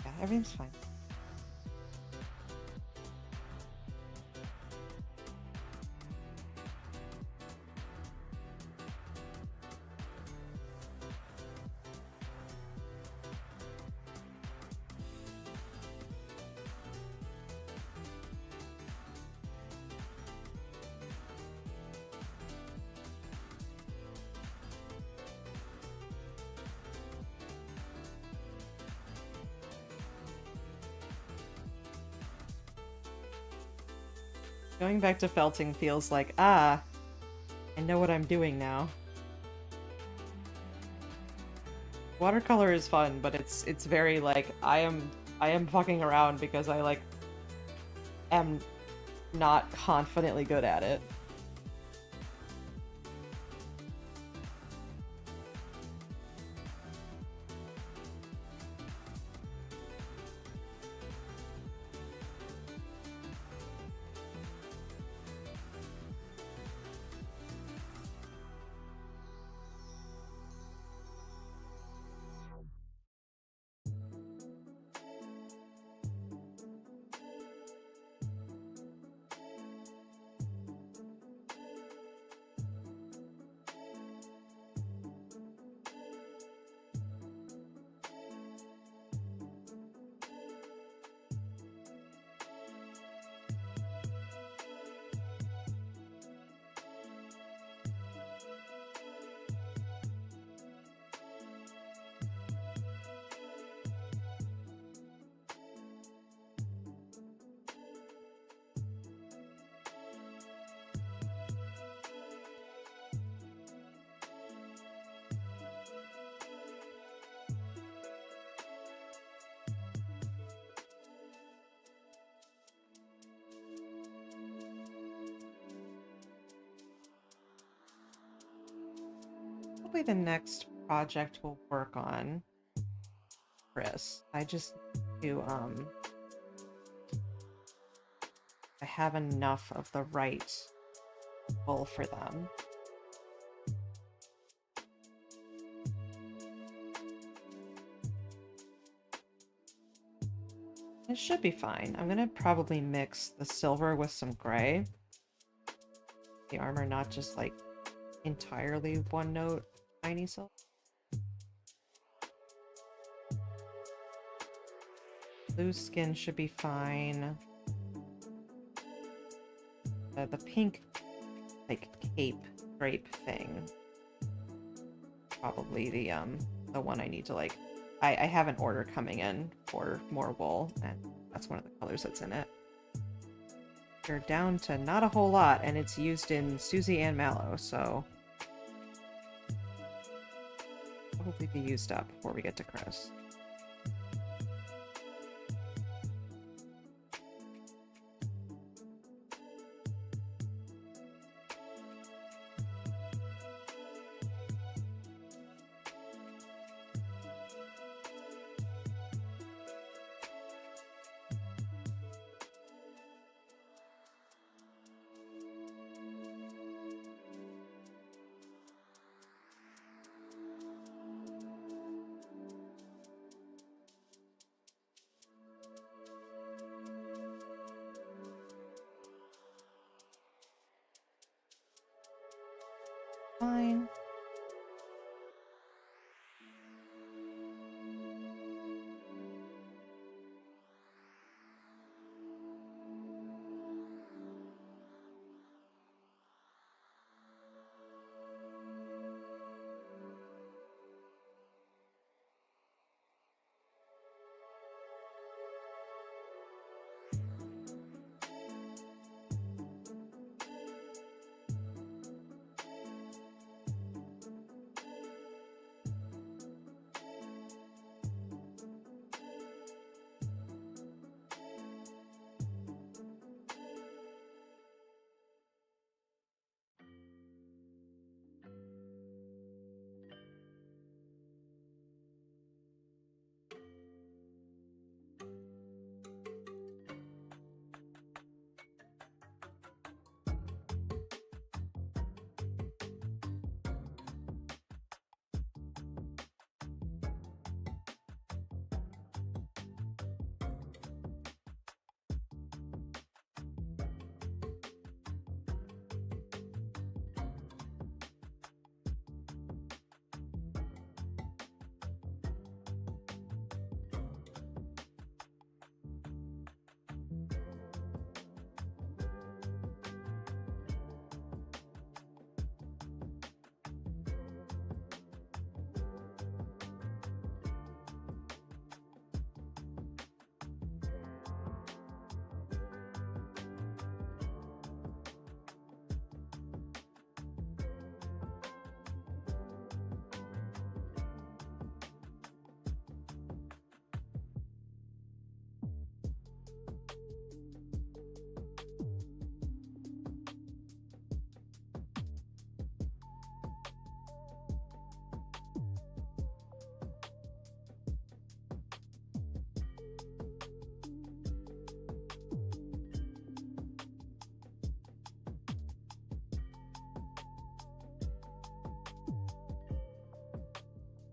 Yeah, everything's fine. Going back to felting feels like, I know what I'm doing now. Watercolor is fun, but it's very like, I am fucking around because I like am not confidently good at it. Probably the next project we'll work on, Chris. I just need to, I have enough of the right wool for them. It should be fine. I'm gonna probably mix the silver with some gray. The armor not just like entirely one note shiny silver. Blue skin should be fine. The pink like cape drape thing. Probably the one I need to like I have an order coming in for more wool, and that's one of the colors that's in it. You're down to not a whole lot, and it's used in Susie and Mallow, so probably be used up before we get to Chris. Fine.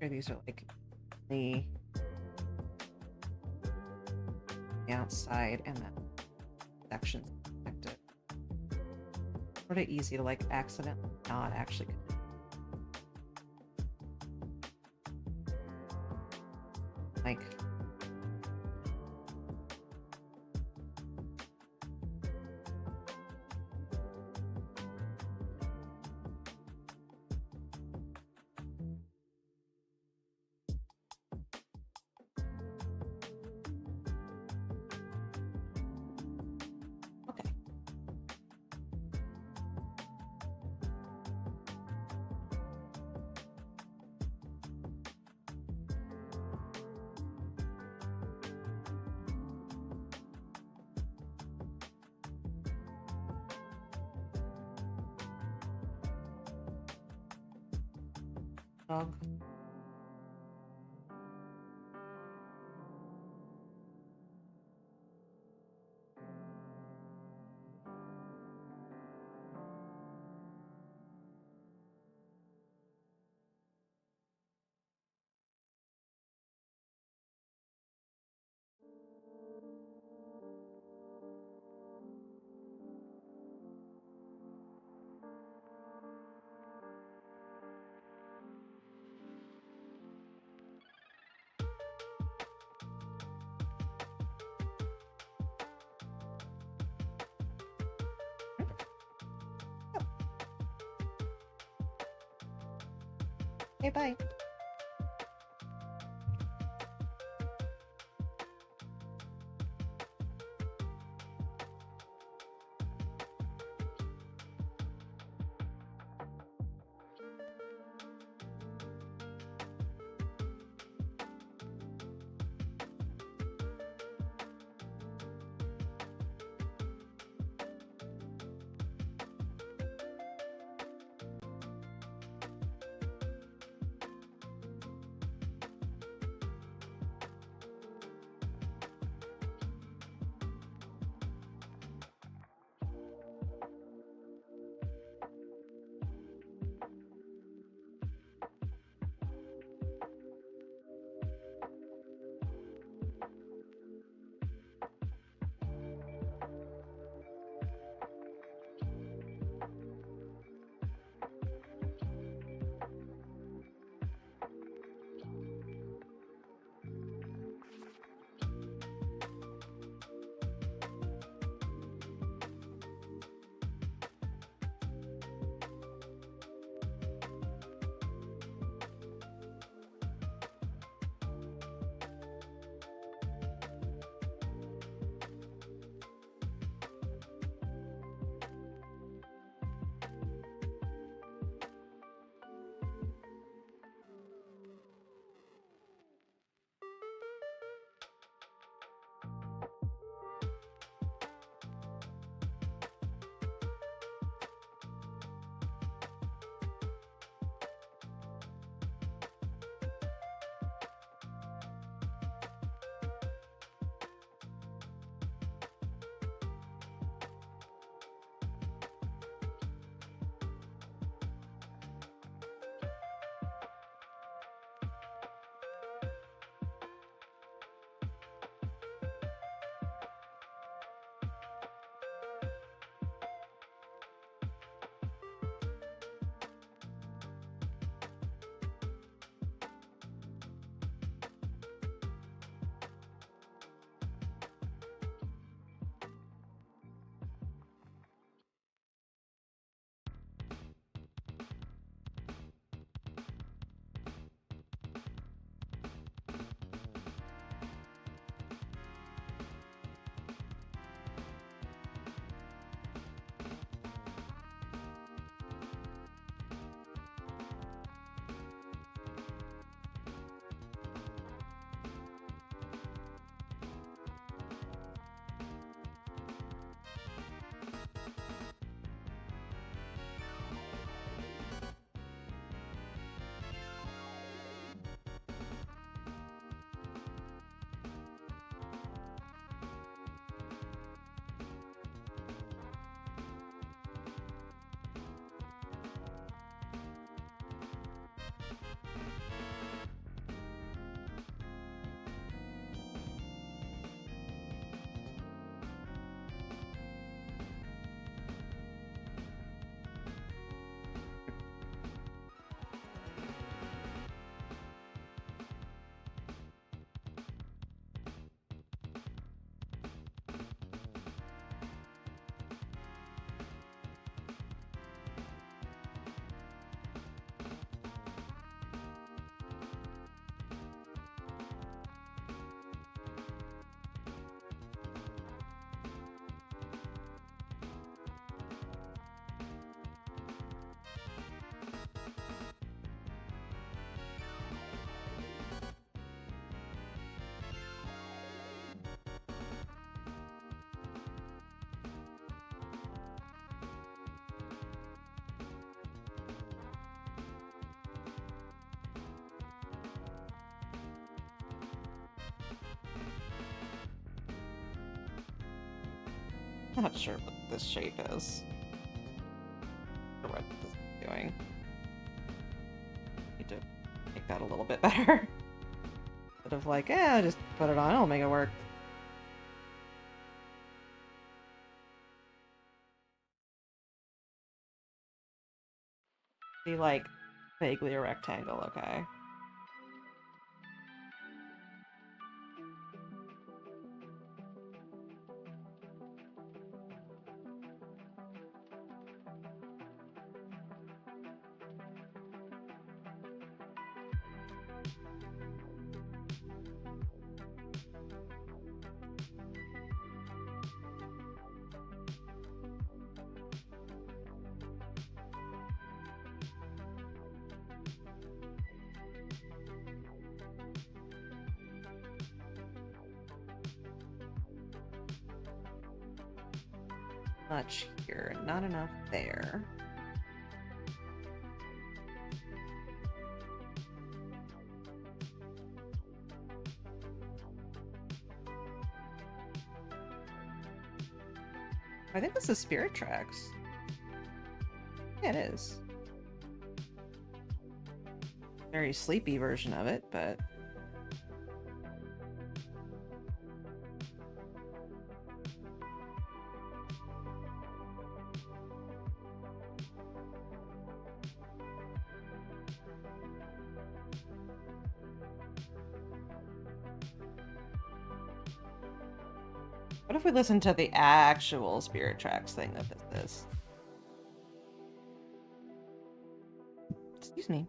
sure these are like the outside and then sections connected. Sort of easy to like accidentally not actually like okay. Dog. Okay, bye. Not sure what this shape is. Or what this is doing. Need to make that a little bit better. Instead of like, just put it on, I'll make it work. Be like vaguely a rectangle, okay. Much here, not enough there. I think this is Spirit Tracks. Yeah, it is. Very sleepy version of it, but... What if we listen to the actual Spirit Tracks thing that this is? Excuse me.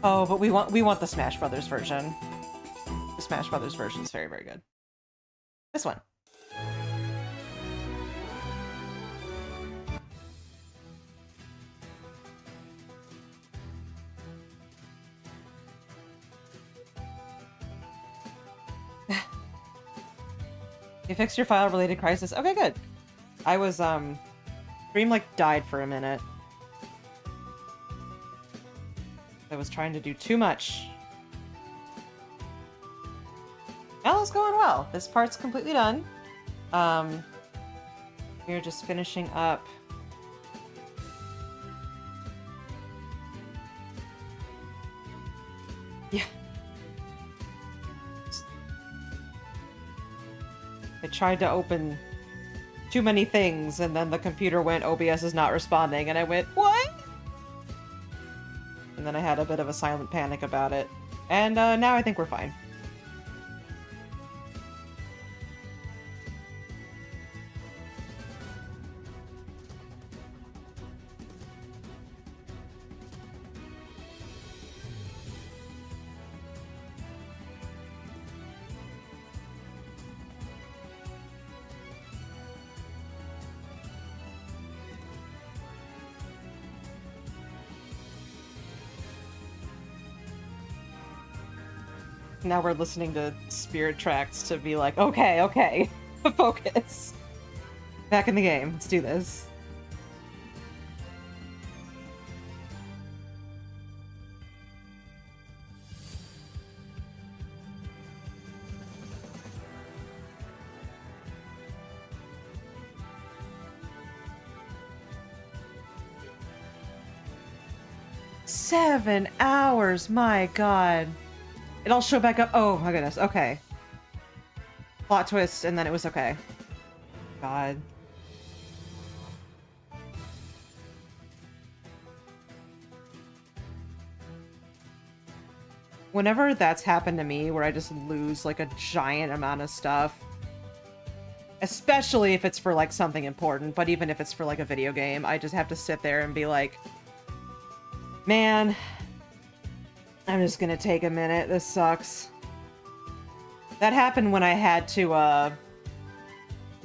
Oh, but we want the Smash Brothers version. The Smash Brothers version is very, very good. This one. You fixed your file-related crisis. Okay, good. I was, stream, like, died for a minute. I was trying to do too much. Mallow's going well. This part's completely done. We're just finishing up. Yeah. I tried to open too many things, and then the computer went, OBS is not responding, and I went, what? And then I had a bit of a silent panic about it. And now I think we're fine. Now we're listening to Spirit Tracks to be like, okay, focus. Back in the game, let's do this. Seven hours, my god. It'll show back up. Oh my goodness. Okay. Plot twist, and then it was okay. God. Whenever that's happened to me, where I just lose like a giant amount of stuff, especially if it's for like something important, but even if it's for like a video game, I just have to sit there and be like, man, I'm just gonna take a minute. This sucks. That happened when I had to,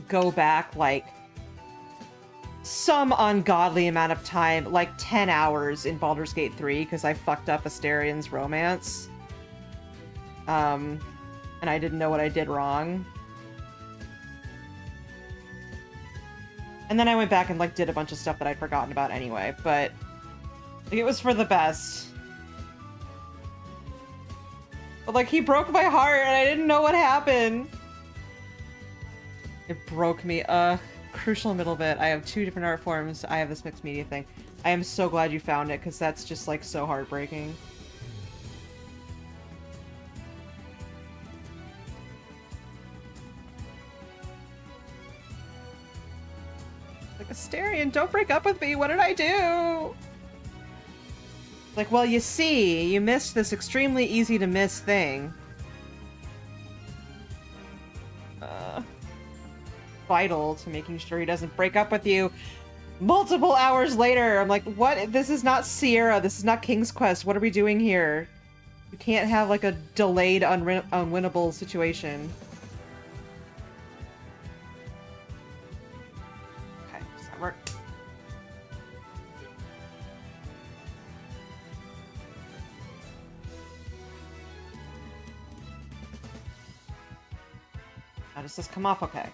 go back, like, some ungodly amount of time, like 10 hours in Baldur's Gate 3, because I fucked up Asterian's romance. And I didn't know what I did wrong. And then I went back and, like, did a bunch of stuff that I'd forgotten about anyway, but like, it was for the best. But, like, he broke my heart, and I didn't know what happened. It broke me. Crucial middle bit. I have 2 different art forms. I have this mixed media thing. I am so glad you found it, because that's just, like, so heartbreaking. Like, Asterion, don't break up with me! What did I do? Like, well, you see, you missed this extremely easy-to-miss thing. Vital to making sure he doesn't break up with you multiple hours later. I'm like, what? This is not Sierra. This is not King's Quest. What are we doing here? You can't have, like, a delayed, unwinnable situation. Okay, does that work? How does this come off okay?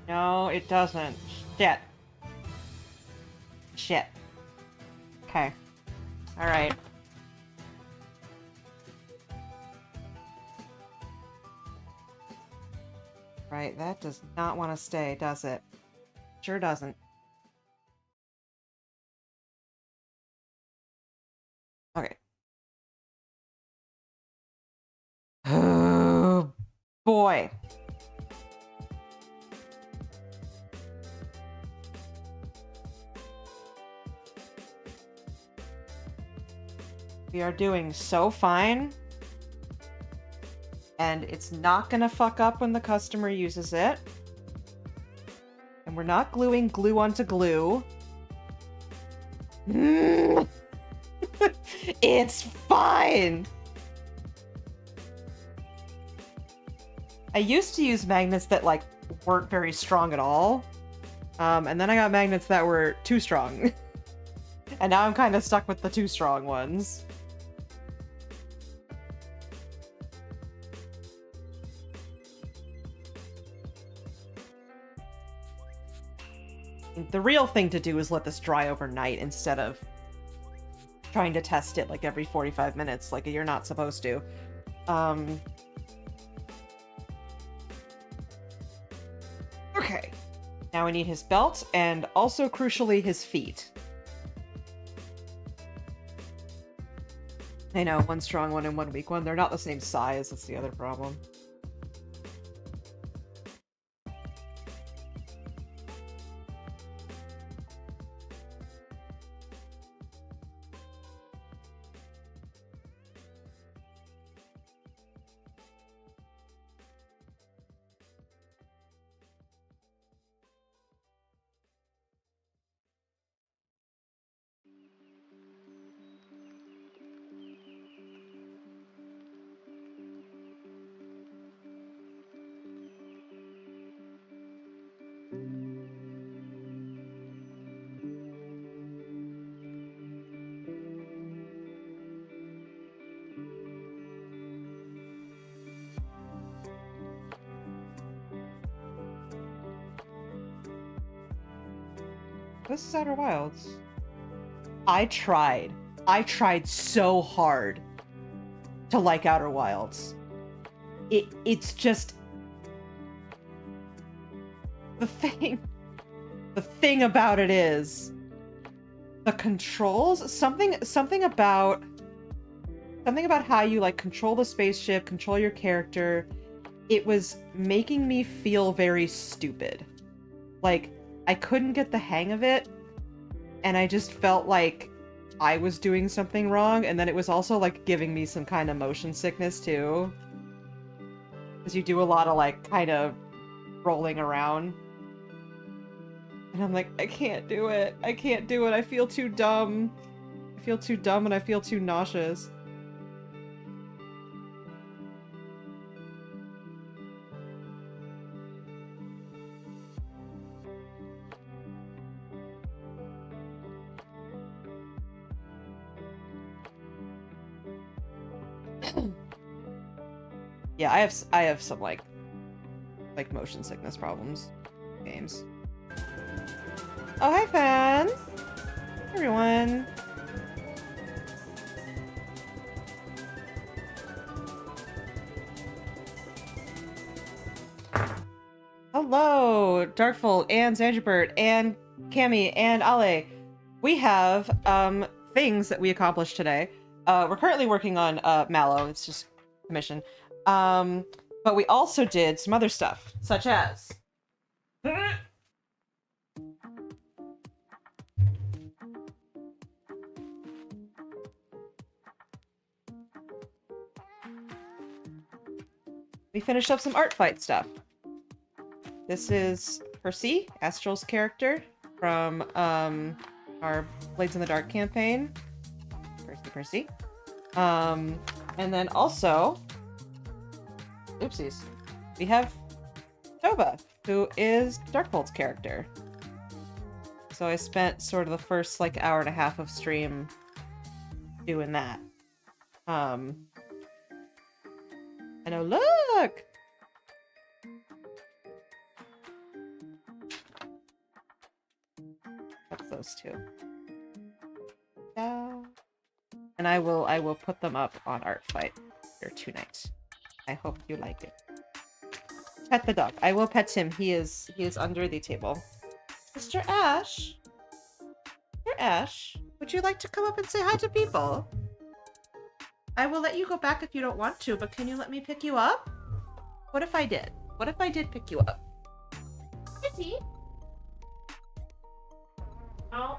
No, it doesn't. Shit. Shit. Okay. Alright. Right, that does not want to stay, does it? Sure doesn't. Okay. Oh, boy. We are doing so fine. And it's not gonna fuck up when the customer uses it. And we're not gluing glue onto glue. It's fine! I used to use magnets that, like, weren't very strong at all. And then I got magnets that were too strong. And now I'm kind of stuck with the too strong ones. The real thing to do is let this dry overnight instead of trying to test it like every 45 minutes like you're not supposed to. Okay. Now we need his belt and also, crucially, his feet. I know, one strong one and one weak one. They're not the same size, that's the other problem. This is Outer Wilds. I tried so hard to like Outer Wilds. It's just the thing about it is the controls, something about how you, like, control the spaceship, control your character. It was making me feel very stupid. Like, I couldn't get the hang of it, and I just felt like I was doing something wrong, and then it was also, like, giving me some kind of motion sickness, too. Because you do a lot of, like, kind of rolling around. And I'm like, I can't do it. I can't do it. I feel too dumb. I feel too dumb, and I feel too nauseous. Yeah, I have some like motion sickness problems. Games. Oh, hi fans! Everyone. Hello, Darkfold and Zangerbert and Cammy and Ale. We have things that we accomplished today. We're currently working on Mallow. It's just commission. But we also did some other stuff, such as we finished up some art fight stuff. This is Percy, Astral's character from our Blades in the Dark campaign. Percy. And then also, oopsies, we have Toba, who is Darkfold's character. So I spent sort of the first like hour and a half of stream doing that. I know, look! That's those two. And I will put them up on Artfight here tonight. I hope you like it. Pet the dog. I will pet him. He is under the table. Mr. Ash? Mr. Ash, would you like to come up and say hi to people? I will let you go back if you don't want to, but can you let me pick you up? What if I did? What if I did pick you up? Kitty? Oh.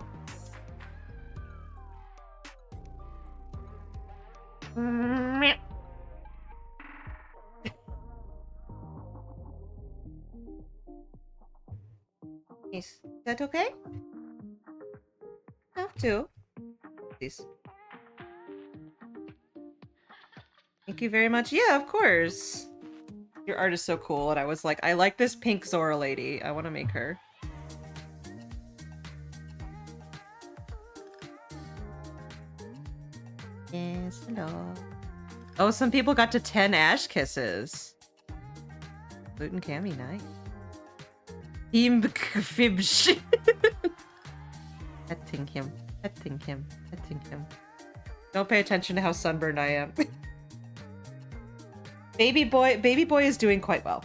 Is that okay? Have to. Please. Thank you very much. Yeah, of course. Your art is so cool, and I was like, I like this pink Zora lady. I want to make her. Yes, hello. Oh, some people got to 10 Ash kisses. Boot and Cammy, nice. Team Fibsh. Petting him. Petting him. Petting him. Don't pay attention to how sunburned I am. Baby boy is doing quite well.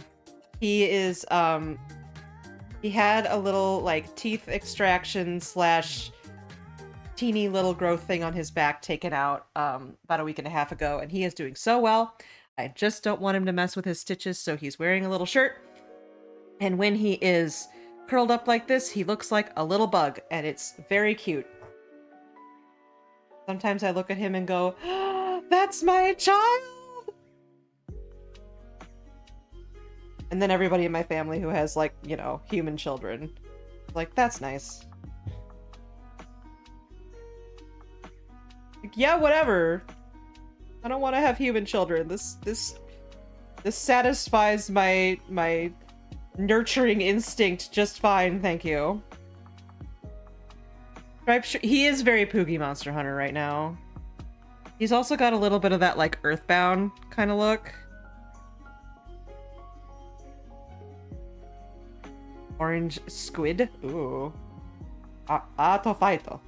He is, he had a little, like, teeth extraction / teeny little growth thing on his back taken out, about a week and a half ago, and he is doing so well. I just don't want him to mess with his stitches, so he's wearing a little shirt. And when he is curled up like this, he looks like a little bug, and it's very cute. Sometimes I look at him and go, oh, that's my child! And then everybody in my family who has, like, you know, human children, like, that's nice. Like, yeah, whatever. I don't want to have human children. This satisfies my nurturing instinct just fine, thank you. He is very Poogie Monster Hunter right now. He's also got a little bit of that, like, Earthbound kind of look. Orange squid. Ooh. Atofaito.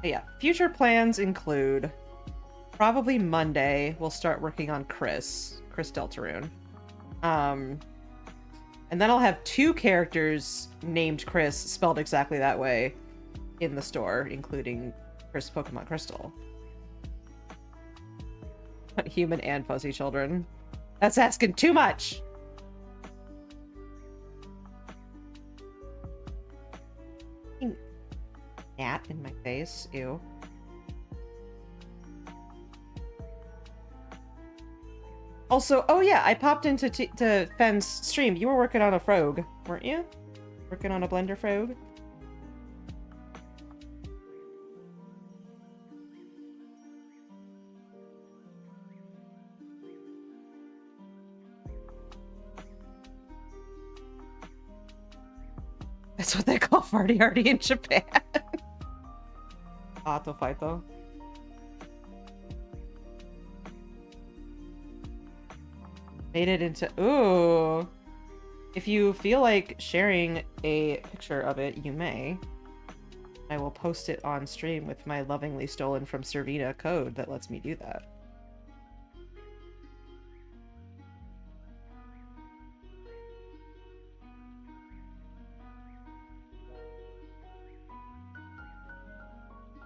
Yeah, future plans include probably Monday we'll start working on Chris Deltarune. And then I'll have 2 characters named Chris, spelled exactly that way, in the store, including Chris Pokemon Crystal. Human and fuzzy children. That's asking too much! Gnat in my face. Ew. Also, oh yeah, I popped into to Fenn's stream. You were working on a frog, weren't you? Working on a blender frog? That's what they call farty hardy in Japan. Tomato Fighto. Made it into... Ooh! If you feel like sharing a picture of it, you may. I will post it on stream with my lovingly stolen from Servina code that lets me do that.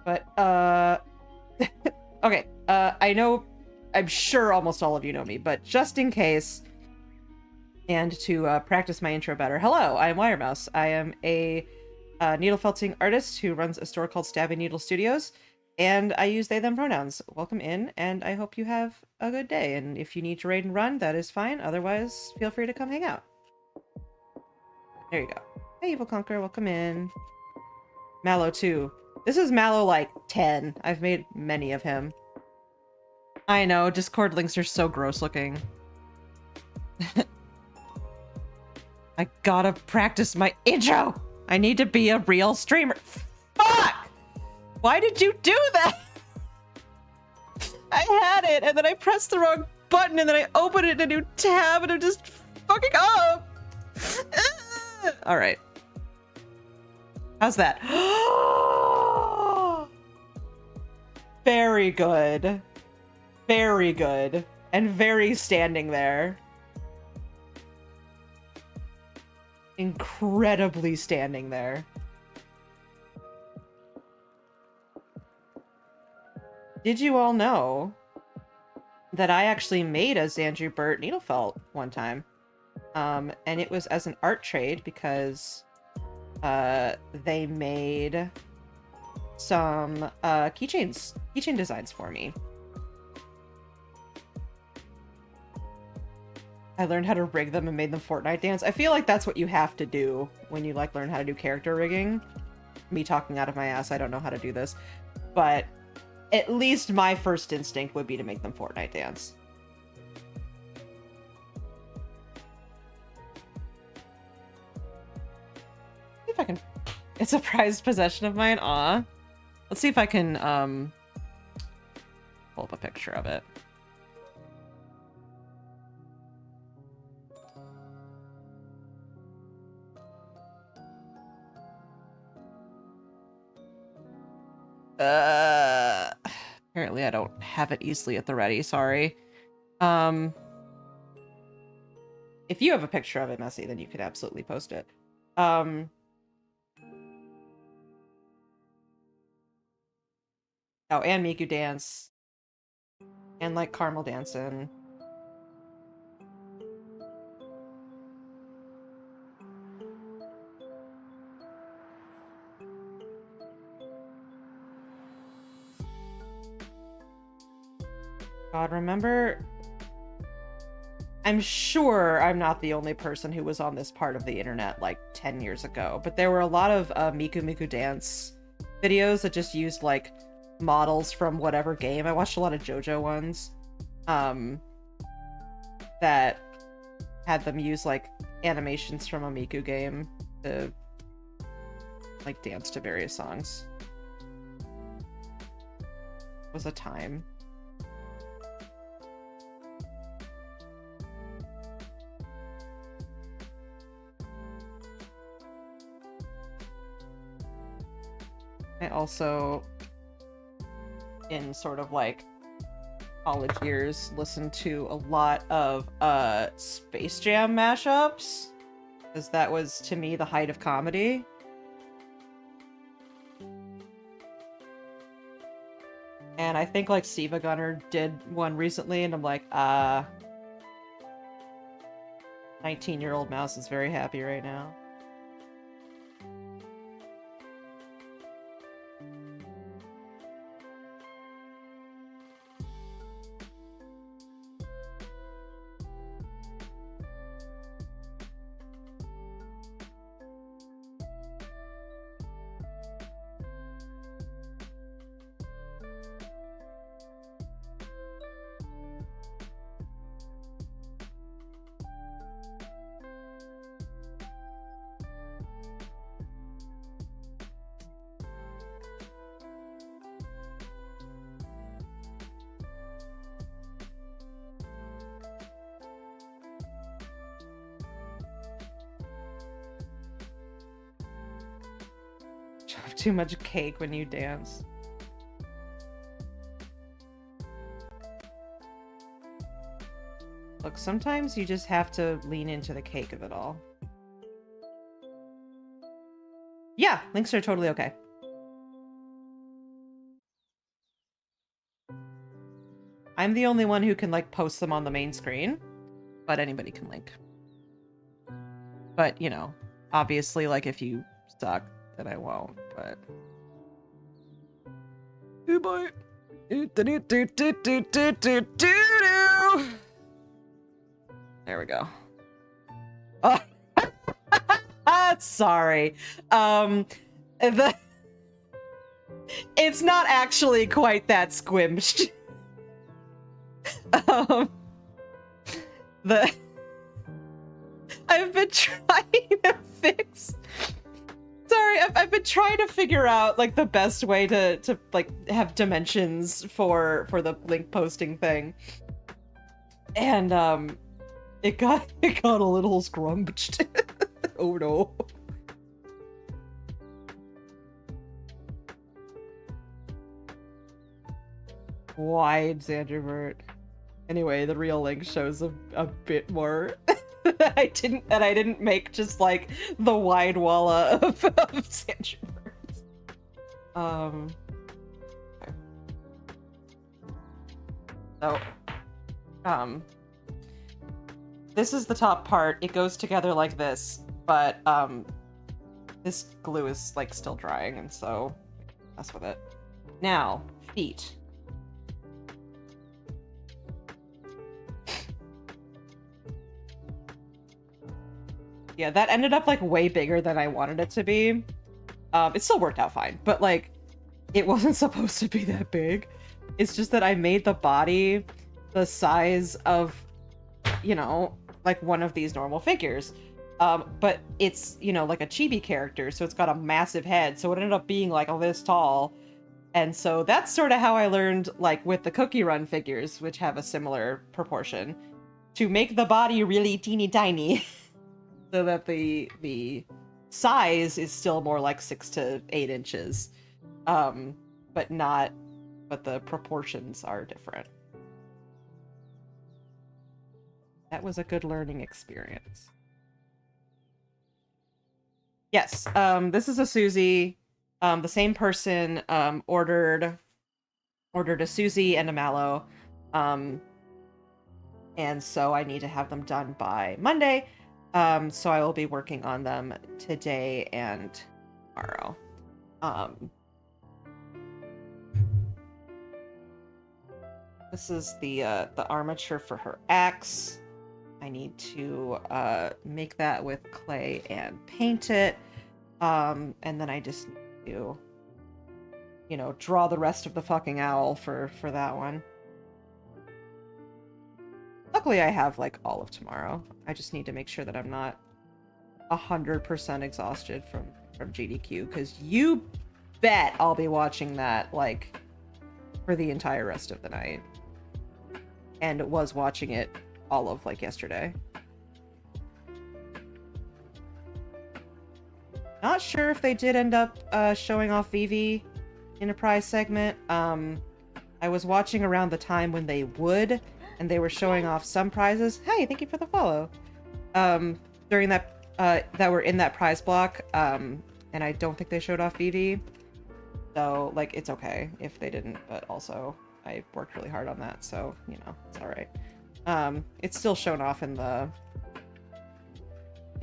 But, okay, I know, I'm sure almost all of you know me, but just in case, and to practice my intro better, hello, I'm WireMouse. I am a needle felting artist who runs a store called StabbyNeedleStudios, and I use they, them pronouns. Welcome in, and I hope you have a good day, and if you need to raid and run, that is fine. Otherwise, feel free to come hang out. There you go. Hey, Evil Conqueror, welcome in. Mallow, too. This is Mallow, like, 10. I've made many of him. I know, Discord links are so gross looking. I gotta practice my intro! I need to be a real streamer. Fuck! Why did you do that? I had it, and then I pressed the wrong button, and then I opened it in a new tab, and I'm just fucking up! Alright. How's that? Very good. Very good. And very standing there. Incredibly standing there. Did you all know that I actually made a Xandru Burt needle felt one time? And it was as an art trade because they made some keychain designs for me. I learned how to rig them and made them Fortnite dance. I feel like that's what you have to do when you like learn how to do character rigging. Me talking out of my ass, I don't know how to do this. But at least my first instinct would be to make them Fortnite dance. See if I can... It's a prized possession of mine. Aw. Let's see if I can pull up a picture of it. Apparently I don't have it easily at the ready, sorry. If you have a picture of it, Messy, then you could absolutely post it. Oh, and Miku dance. And like caramel dancing. God, remember... I'm sure I'm not the only person who was on this part of the internet like 10 years ago, but there were a lot of Miku dance videos that just used like models from whatever game. I watched a lot of JoJo ones that had them use like animations from a Miku game to like dance to various songs. It was a time. I also, in sort of like college years, listened to a lot of Space Jam mashups, because that was, to me, the height of comedy. And I think like Siva Gunner did one recently, and I'm like, 19-year-old Mouse is very happy right now. have too much cake when you dance. Look, sometimes you just have to lean into the cake of it all. Yeah, links are totally okay. I'm the only one who can, like, post them on the main screen, but anybody can link. But, you know, obviously, like, if you suck, then I won't, but... Oh boy. There we go. Oh, sorry. It's not actually quite that squished. I've been trying to fix. Sorry, I've been trying to figure out like the best way to like have dimensions for the link posting thing, and it got a little scrunched. Oh no. Wide Xandrovert. Anyway, the real link shows a bit more. that I didn't make just like the wide walla of Xandroverts. Okay. So, this is the top part. It goes together like this, but this glue is like still drying, and so mess with it. Now, feet. Yeah, that ended up like way bigger than I wanted it to be. It still worked out fine, but like it wasn't supposed to be that big. It's just that I made the body the size of, you know, like one of these normal figures. But it's, you know, like a chibi character, so it's got a massive head, so it ended up being like this tall. And so that's sort of how I learned, like with the Cookie Run figures, which have a similar proportion, to make the body really teeny tiny. So that the size is still more like 6 to 8 inches, but the proportions are different. That was a good learning experience. Yes, this is a Susie. The same person ordered a Susie and a Mallow, and so I need to have them done by Monday. So I will be working on them today and tomorrow. This is the armature for her axe. I need to make that with clay and paint it. And then I just need to, you know, draw the rest of the fucking owl for that one. Luckily, I have, like, all of tomorrow. I just need to make sure that I'm not 100% exhausted from GDQ, because you bet I'll be watching that, like, for the entire rest of the night. And was watching it all of, like, yesterday. Not sure if they did end up showing off Vivi in a prize segment. I was watching around the time when they would, and they were showing off some prizes. Hey, thank you for the follow. During that, that were in that prize block, and I don't think they showed off Vivi. So, like, it's okay if they didn't, but also I worked really hard on that, so, you know, it's alright. It's still shown off in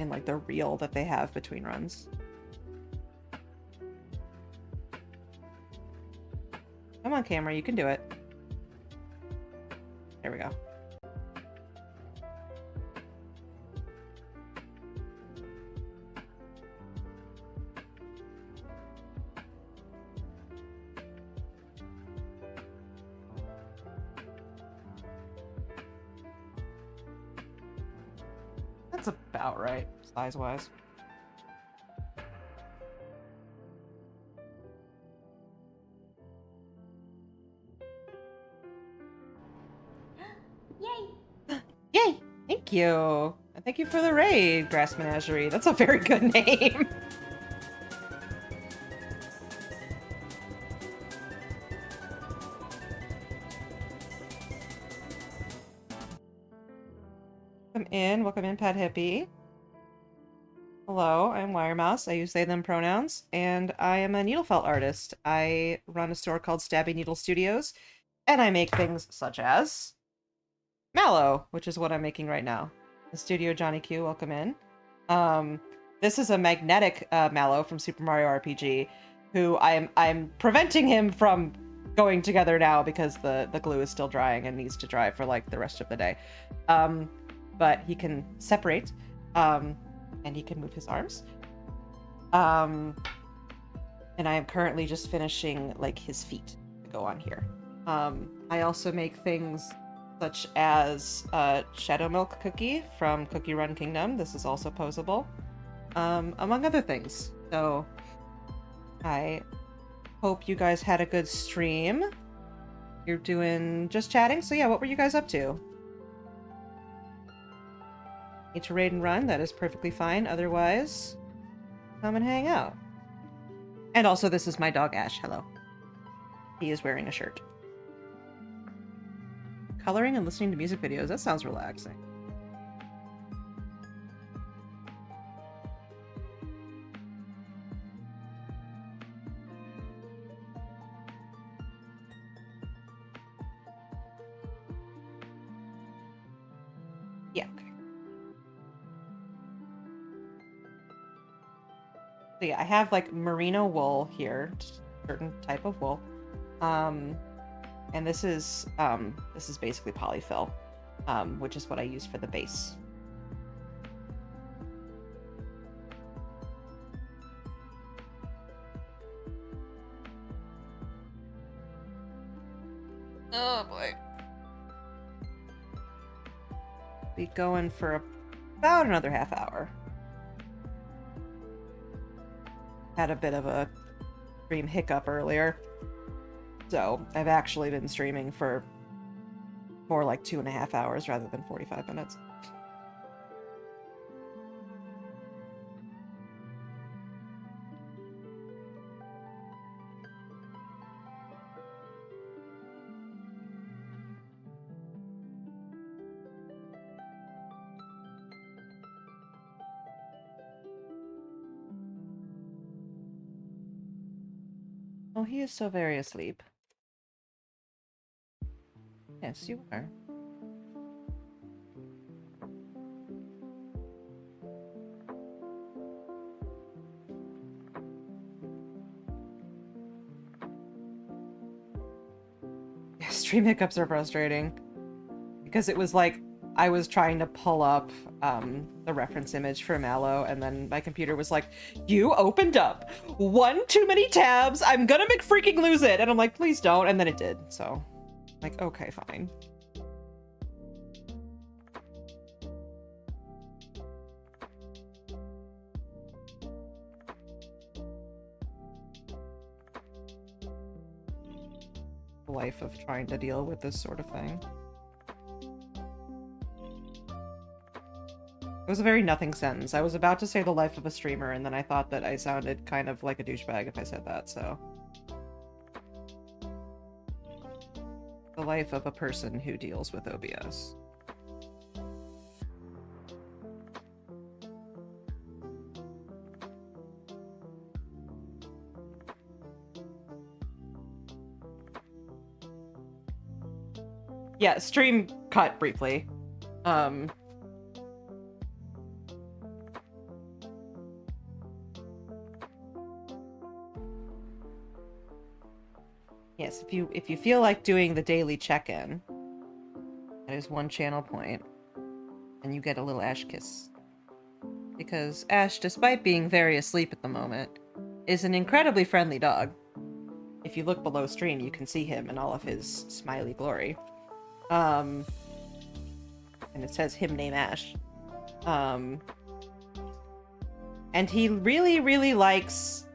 like, the reel that they have between runs. Come on, camera, you can do it. There we go. That's about right, size-wise. Yay! Thank you! And thank you for the raid, Grass Menagerie. That's a very good name. welcome in. Welcome in, Pet Hippie. Hello, I'm WireMouse. I use they, them pronouns, and I am a needle felt artist. I run a store called StabbyNeedleStudios, and I make things such as Mallow, which is what I'm making right now. The studio Johnny Q, welcome in. This is a magnetic Mallow from Super Mario RPG, who I'm preventing him from going together now because the glue is still drying and needs to dry for like the rest of the day. But he can separate, and he can move his arms. And I am currently just finishing like his feet to go on here. I also make things such as Shadow Milk Cookie from Cookie Run Kingdom. This is also posable, among other things. So I hope you guys had a good stream. You're doing just chatting, so yeah, what were you guys up to? Need to raid and run, that is perfectly fine. Otherwise, come and hang out. And also, this is my dog Ash, hello. He is wearing a shirt. Coloring and listening to music videos, that sounds relaxing. Yeah, okay. So yeah, I have like merino wool here, certain type of wool. And this is basically polyfill, which is what I use for the base. Oh boy. Be going for about another half hour. Had a bit of a stream hiccup earlier. So I've actually been streaming for more like 2.5 hours rather than 45 minutes. Oh, he is so very asleep. Yes, you are. Yeah, stream hiccups are frustrating. Because it was like, I was trying to pull up the reference image for Mallow, and then my computer was like, you opened up one too many tabs, I'm gonna freaking lose it! And I'm like, please don't, and then it did, so. Like, okay, fine. The life of trying to deal with this sort of thing. It was a very nothing sentence. I was about to say the life of a streamer, and then I thought that I sounded kind of like a douchebag if I said that, so. The life of a person who deals with OBS. Yeah, stream cut briefly. Yes, if you feel like doing the daily check-in, that is one channel point, and you get a little Ash kiss. Because Ash, despite being very asleep at the moment, is an incredibly friendly dog. If you look below stream, you can see him in all of his smiley glory. And it says him name Ash. And he really, really likes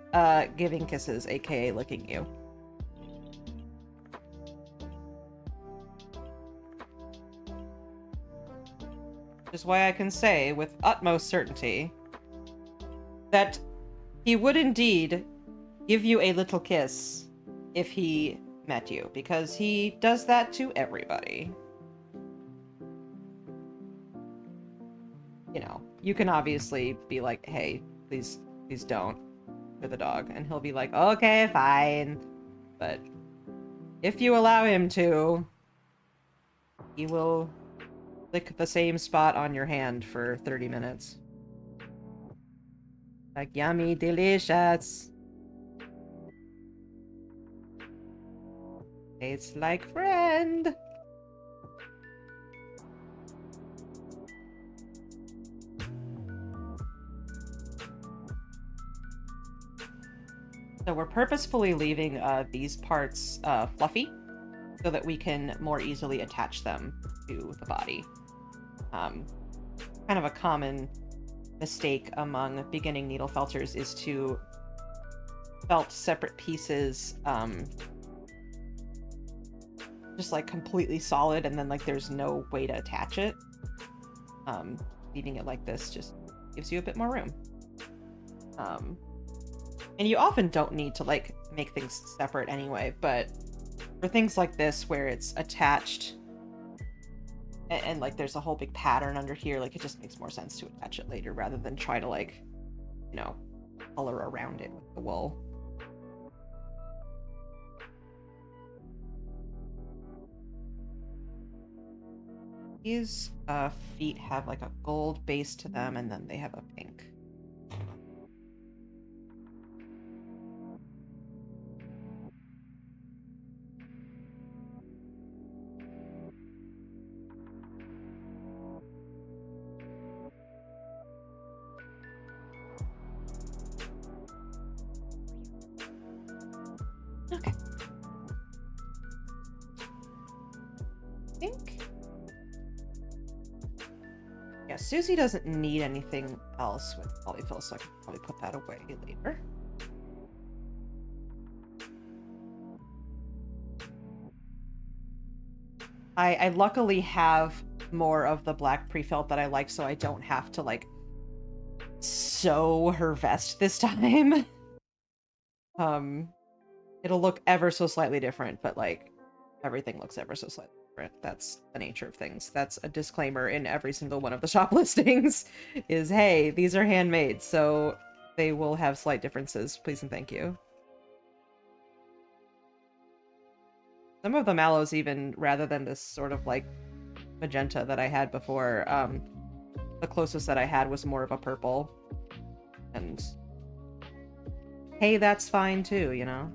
giving kisses, aka licking you. Which is why I can say with utmost certainty that he would indeed give you a little kiss if he met you, because he does that to everybody. you know, you can obviously be like, hey, please don't for the dog, and he'll be like, okay, fine. But if you allow him to, he will lick the same spot on your hand for 30 minutes. Like, yummy, delicious. Tastes like friend. So we're purposefully leaving these parts fluffy so that we can more easily attach them to the body. Kind of a common mistake among beginning needle felters is to felt separate pieces just like completely solid, and then like there's no way to attach it. Leaving it like this just gives you a bit more room. And you often don't need to like make things separate anyway, but for things like this where it's attached and like there's a whole big pattern under here, like it just makes more sense to attach it later rather than try to like, you know, color around it with the wool. These feet have like a gold base to them, and then they have a pink. Okay. Pink. Yeah, Susie doesn't need anything else with polyfill, so I can probably put that away later. I luckily have more of the black pre-felt that I like, so I don't have to like sew her vest this time. It'll look ever so slightly different, but like everything looks ever so slightly different. That's the nature of things. That's a disclaimer in every single one of the shop listings is, hey, these are handmade, so they will have slight differences. Please and thank you. Some of the mallows even, rather than this sort of like magenta that I had before, the closest that I had was more of a purple. And hey, that's fine too, you know?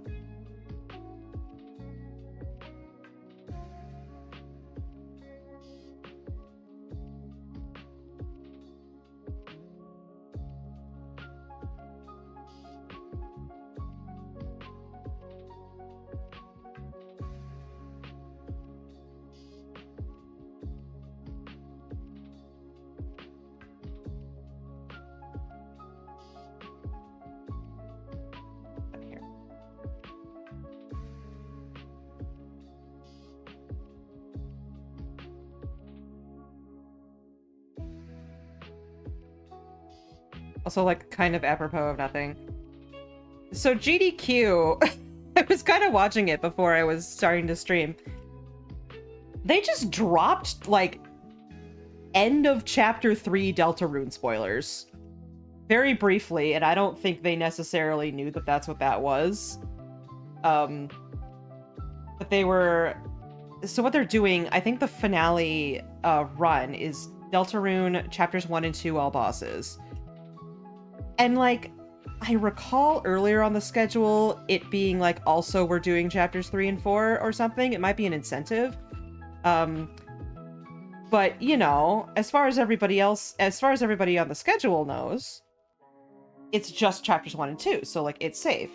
Also, like, kind of apropos of nothing. So GDQ, I was kind of watching it before I was starting to stream. They just dropped, like, end of Chapter 3 Deltarune spoilers. Very briefly, and I don't think they necessarily knew that that's what that was. But they were... So what they're doing, I think the finale run is Deltarune Chapters 1 and 2 all bosses. And, like, I recall earlier on the schedule it being, like, also we're doing Chapters 3 and 4 or something. It might be an incentive. But, you know, as far as everybody on the schedule knows, it's just Chapters 1 and 2, so, like, it's safe.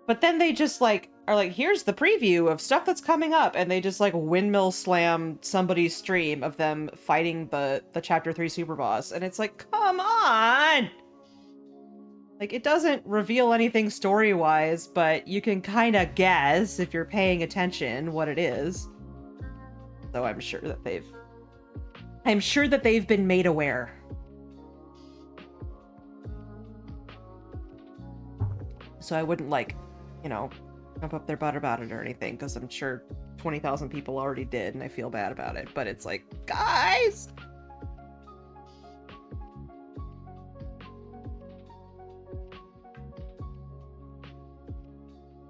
But then they just, like, are like, here's the preview of stuff that's coming up, and they just, like, windmill slam somebody's stream of them fighting the Chapter 3 super boss, and it's like, come on! Like, it doesn't reveal anything story-wise, but you can kind of guess, if you're paying attention, what it is. So I'm sure that they've been made aware. So I wouldn't, like, you know, jump up their butt about it or anything, because I'm sure 20,000 people already did, and I feel bad about it. But it's like, guys!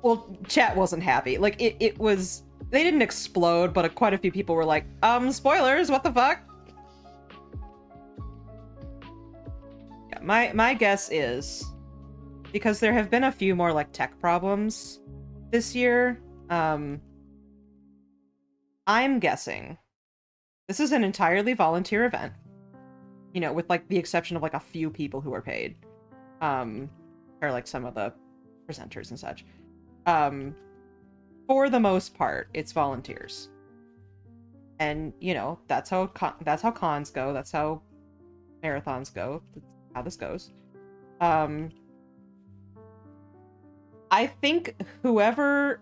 Well, chat wasn't happy. Like, it was... They didn't explode, but quite a few people were like, spoilers, what the fuck? Yeah, my guess is, because there have been a few more, like, tech problems this year, I'm guessing this is an entirely volunteer event, you know, with, like, the exception of, like, a few people who are paid, or, like, some of the presenters and such. For the most part, it's volunteers. And, you know, that's how cons go, that's how marathons go, that's how this goes. I think whoever,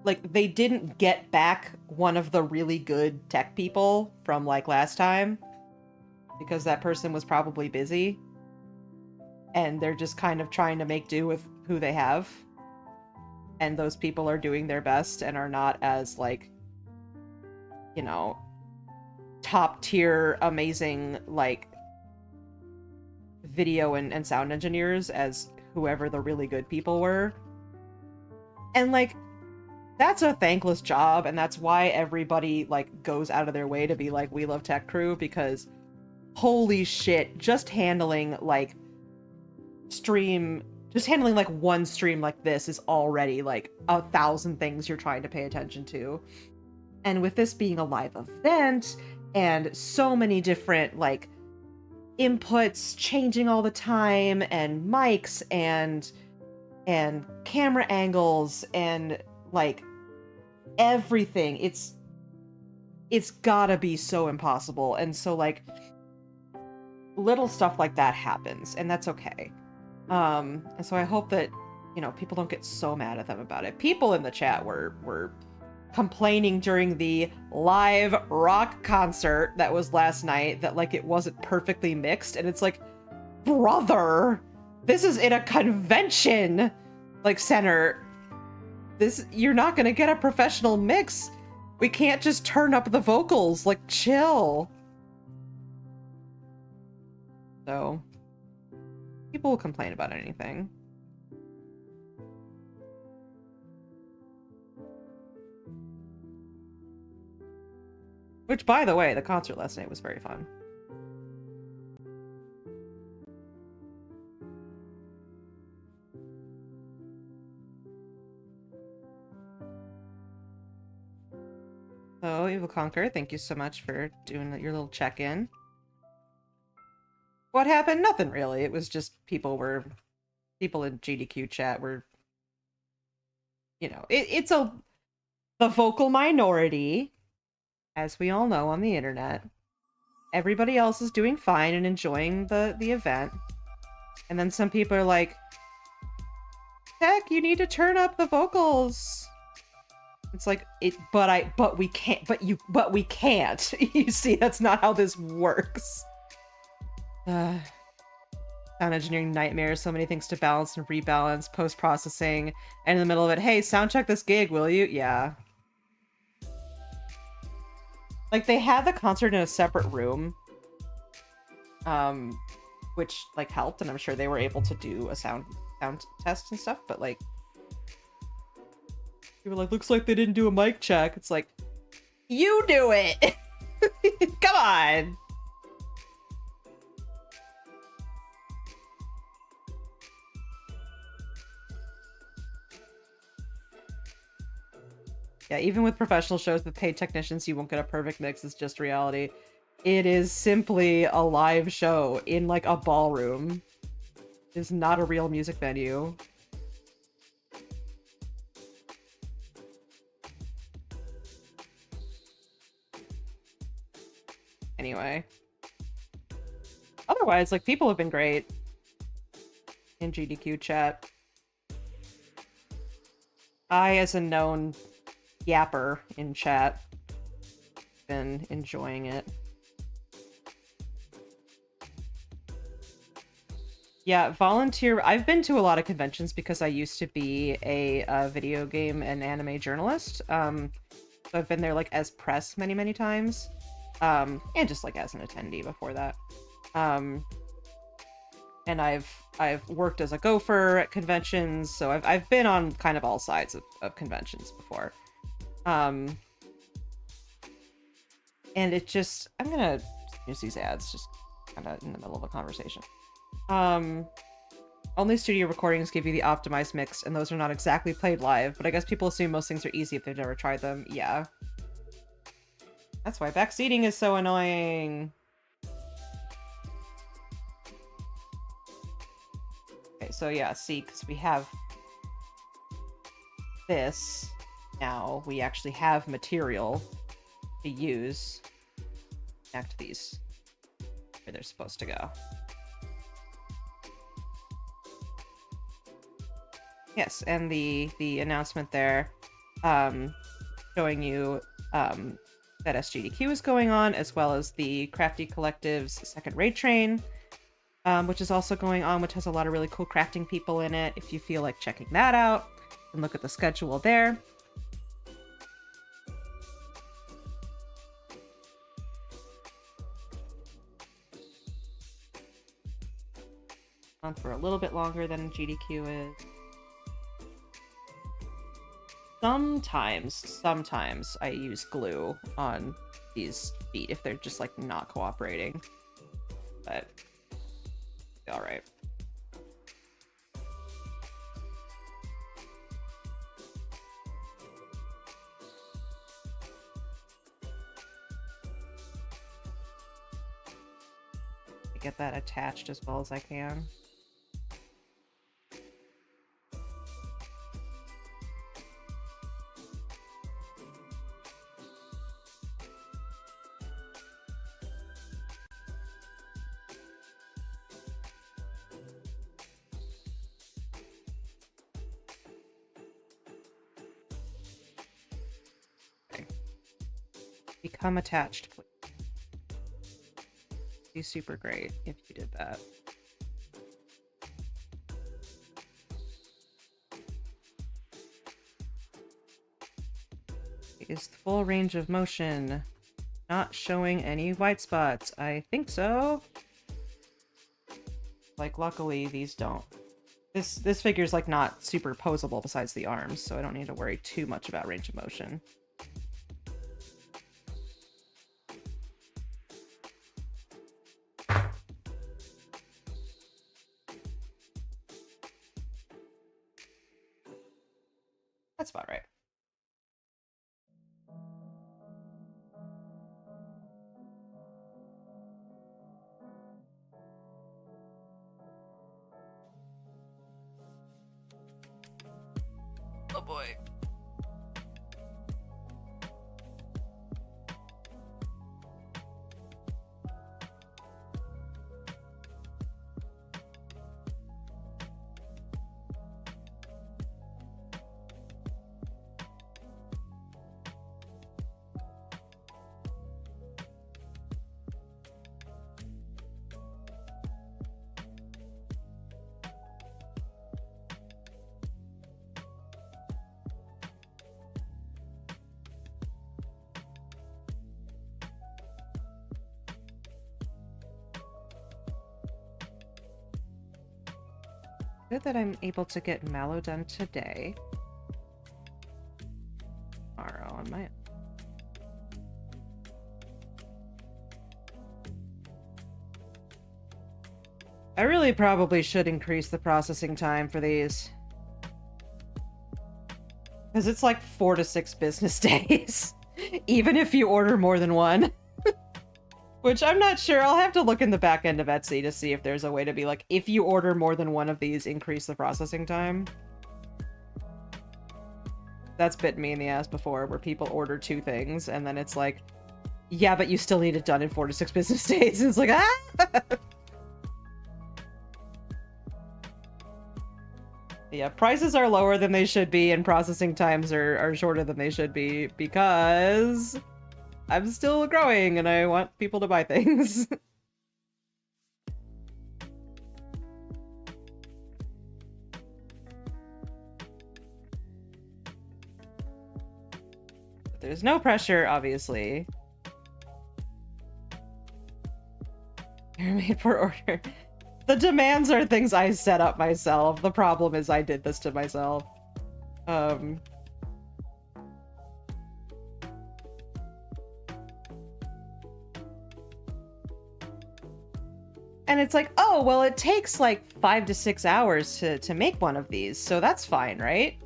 like, they didn't get back one of the really good tech people from, like, last time, because that person was probably busy, and they're just kind of trying to make do with who they have. And those people are doing their best and are not as, like, you know, top tier, amazing, like, video and sound engineers as whoever the really good people were. And, like, that's a thankless job, and that's why everybody, like, goes out of their way to be like, we love Tech Crew, because holy shit, just handling, like, like, one stream like this is already, like, 1,000 things you're trying to pay attention to. And with this being a live event, and so many different, like, inputs changing all the time, and mics, and camera angles, and, like, everything, it's gotta be so impossible. And so, like, little stuff like that happens, and that's okay. And so I hope that, you know, people don't get so mad at them about it. People in the chat were complaining during the live rock concert that was last night that, like, it wasn't perfectly mixed, and it's like, brother, this is in a convention, like, center. You're not gonna get a professional mix. We can't just turn up the vocals, like, chill. So, people will complain about anything. Which, by the way, the concert last night was very fun. So, Evil Conquer, thank you so much for doing your little check-in. What happened? Nothing really. It was just people in GDQ chat were, you know, it's the vocal minority, as we all know on the internet. Everybody else is doing fine and enjoying the event. And then some people are like, Tech, you need to turn up the vocals. It's like, but we can't. You see, that's not how this works. Sound engineering nightmare, so many things to balance and rebalance, post-processing, and in the middle of it, hey, sound check this gig, will you? Yeah. Like, they had the concert in a separate room, which, like, helped, and I'm sure they were able to do a sound test and stuff, but, like, you were like, looks like they didn't do a mic check. It's like, you do it! Come on! Yeah, even with professional shows with paid technicians, you won't get a perfect mix. It's just reality. It is simply a live show in, like, a ballroom. It is not a real music venue. Anyway. Otherwise, like, people have been great in GDQ chat. I, as a known yapper in chat, been enjoying it. Yeah, volunteer. I've been to a lot of conventions because I used to be a video game and anime journalist. So I've been there, like, as press many times, and just, like, as an attendee before that. and I've worked as a gopher at conventions, so I've been on kind of all sides of conventions before. And it just, I'm gonna use these ads just kind of in the middle of a conversation. Only studio recordings give you the optimized mix, and those are not exactly played live, but I guess people assume most things are easy if they've never tried them. Yeah. That's why backseating is so annoying. Okay, so yeah, see, because we have this now, we actually have material to use. Connect these where they're supposed to go. Yes, and the announcement there, showing you that SGDQ is going on, as well as the Crafty Collective's second raid train, which is also going on, which has a lot of really cool crafting people in it. If you feel like checking that out, and look at the schedule there. On for a little bit longer than GDQ is. Sometimes I use glue on these feet if they're just like not cooperating, but all right. Get that attached as well as I can. Okay. Become attached, please. Be super great if you did that. Is the full range of motion not showing any white spots? I think so. Like, luckily these don't. This figure's like not superposable besides the arms, so I don't need to worry too much about range of motion. That's about right. Oh boy. Good that I'm able to get Mallow done today. Tomorrow on my own. I really probably should increase the processing time for these. Because it's like 4 to 6 business days. Even if you order more than one. Which I'm not sure. I'll have to look in the back end of Etsy to see if there's a way to be like, if you order more than one of these, increase the processing time. That's bitten me in the ass before, where people order 2 things, and then it's like, yeah, but you still need it done in 4 to 6 business days. And it's like, ah! Yeah, prices are lower than they should be, and processing times are shorter than they should be, because I'm still growing, and I want people to buy things. There's no pressure, obviously. You're made for order. The demands are things I set up myself. The problem is I did this to myself. And it's like, oh, well, it takes like 5 to 6 hours to make one of these, so that's fine, right?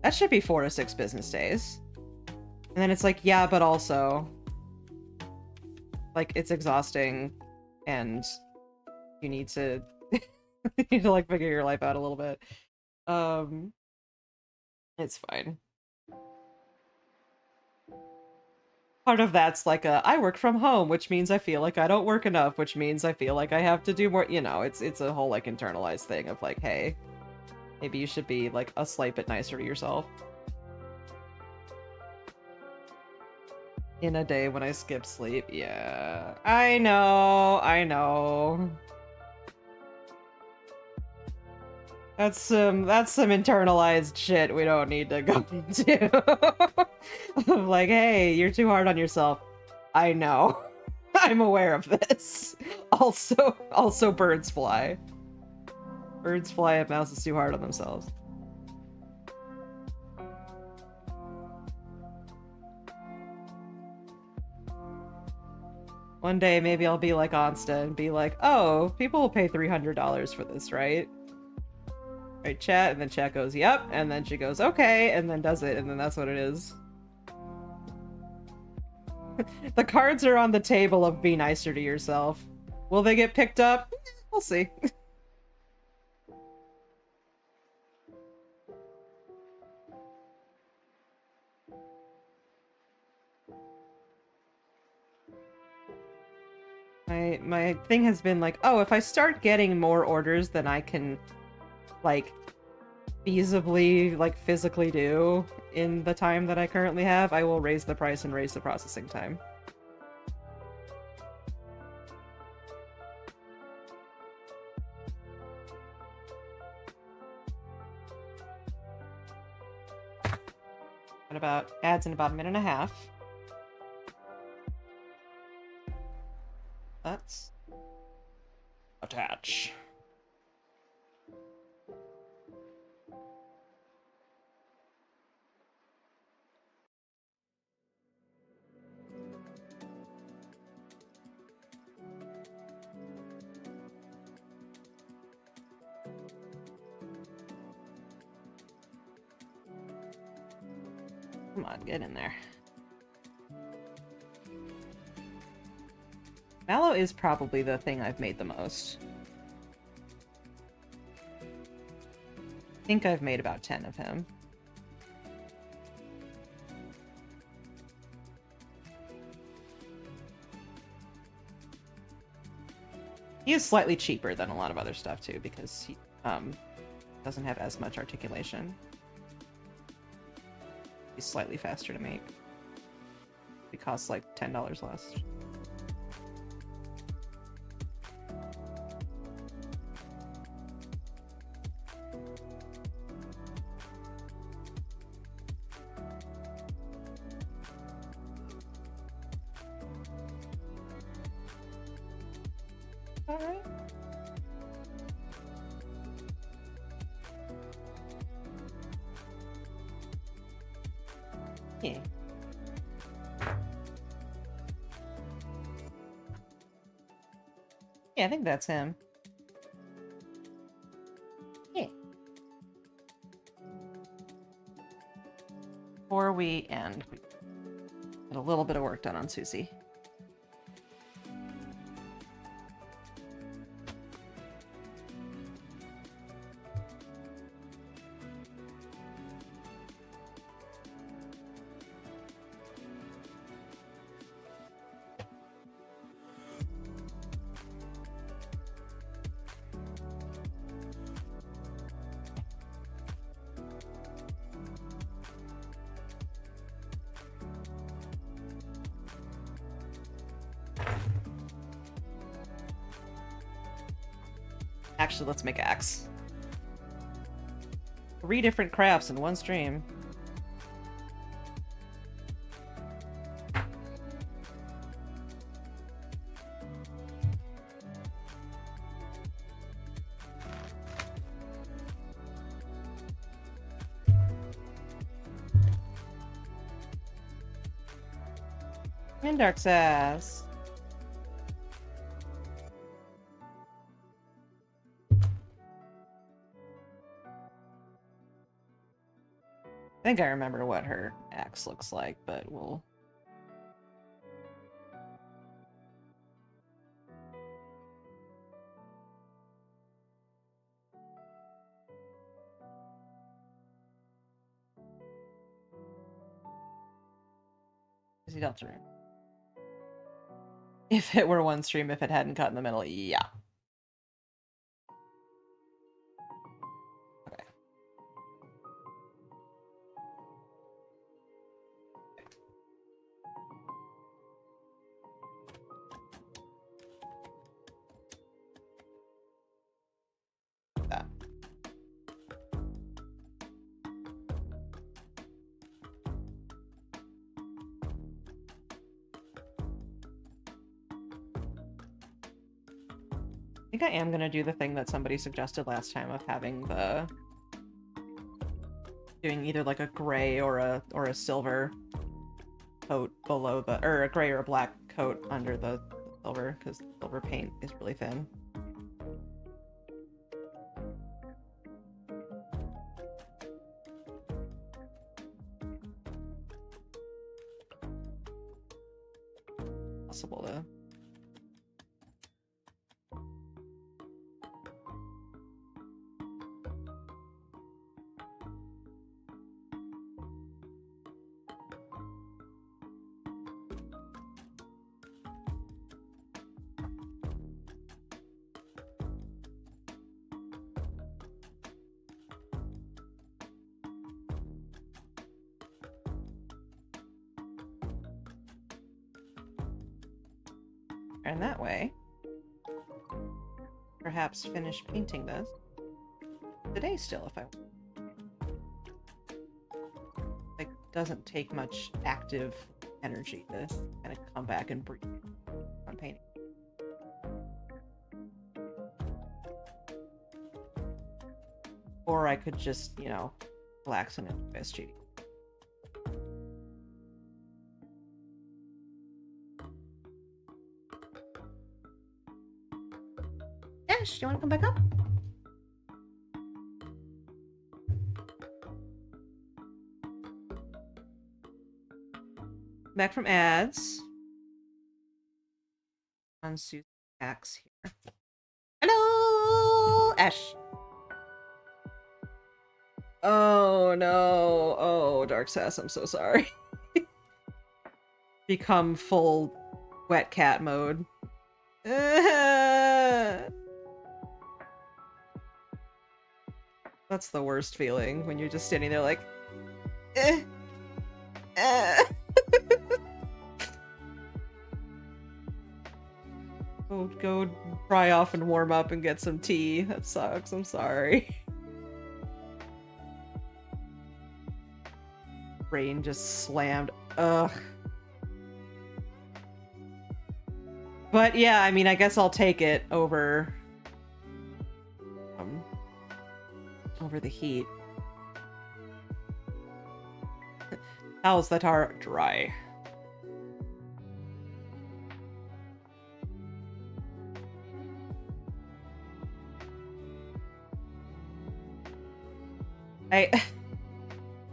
That should be 4 to 6 business days. And then it's like, yeah, but also, like, it's exhausting, and you need to, you need to, like, figure your life out a little bit. It's fine. Part of that's like I work from home, which means I feel like I don't work enough, which means I feel like I have to do more, you know, it's a whole like internalized thing of like, hey, maybe you should be like a slight bit nicer to yourself. In a day when I skip sleep. Yeah. I know. That's some internalized shit we don't need to go into. Like, hey, you're too hard on yourself. I know. I'm aware of this. Also birds fly. Birds fly if mouse is too hard on themselves. One day maybe I'll be like Onsta and be like, oh, people will pay $300 for this, right? Right, chat, and then chat goes, yep, and then she goes, okay, and then does it, and then that's what it is. The cards are on the table of be nicer to yourself. Will they get picked up? We'll see. My thing has been like, oh, if I start getting more orders than I can, like, feasibly, like, physically do in the time that I currently have, I will raise the price and raise the processing time. Ads in about a minute and a half. Let's attach. Come on, get in there. Mallow is probably the thing I've made the most. I think I've made about 10 of him. He is slightly cheaper than a lot of other stuff too, because he doesn't have as much articulation. He's slightly faster to make. It costs like $10 less. Alright. Yeah. Yeah, I think that's him. Yeah. Before we end, we get a little bit of work done on Susie. Actually, let's make axe. 3 different crafts in one stream. And Dark Sass. I think I remember what her axe looks like, but we'll... Easy Delta Room. If it were one stream, if it hadn't cut in the middle, yeah. Okay. That. I think I am gonna do the thing that somebody suggested last time of having the... doing either like a gray or a silver coat below the... or a gray or a black coat under the silver, because silver paint is really thin. Possible to... And that way, perhaps finish painting this today still, if I want. Like, doesn't take much active energy to kind of come back and breathe on painting. Or I could just, you know, relax and enjoy SGD. Ash, do you want to come back up? Back from ads. On Sue's axe here. Hello, Ash. Oh no. Oh, Dark Sass, I'm so sorry. Become full wet cat mode. That's the worst feeling, when you're just standing there like... Go dry off and warm up and get some tea. That sucks, I'm sorry. Brain just slammed. Ugh. But yeah, I mean, I guess I'll take it over... over the heat. Towels that are dry.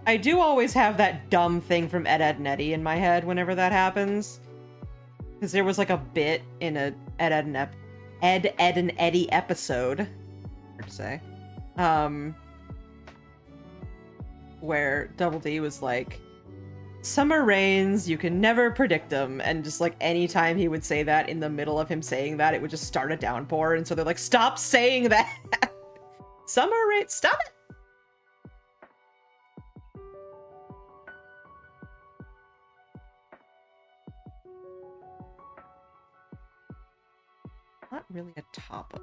I do always have that dumb thing from Ed, Edd n Eddy in my head whenever that happens. Because there was like a bit in a Ed, Edd n Eddy episode, hard to say, where Double D was like, summer rains, you can never predict them, and just like anytime he would say that, in the middle of him saying that, it would just start a downpour, and so they're like, stop saying that! Summer rain, stop it! Not really a top of...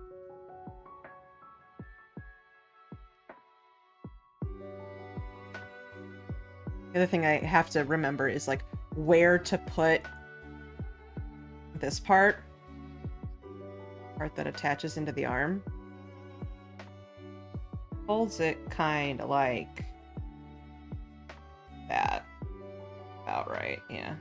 The other thing I have to remember is like where to put this part that attaches into the arm. Holds it kind of like that. About right, yeah.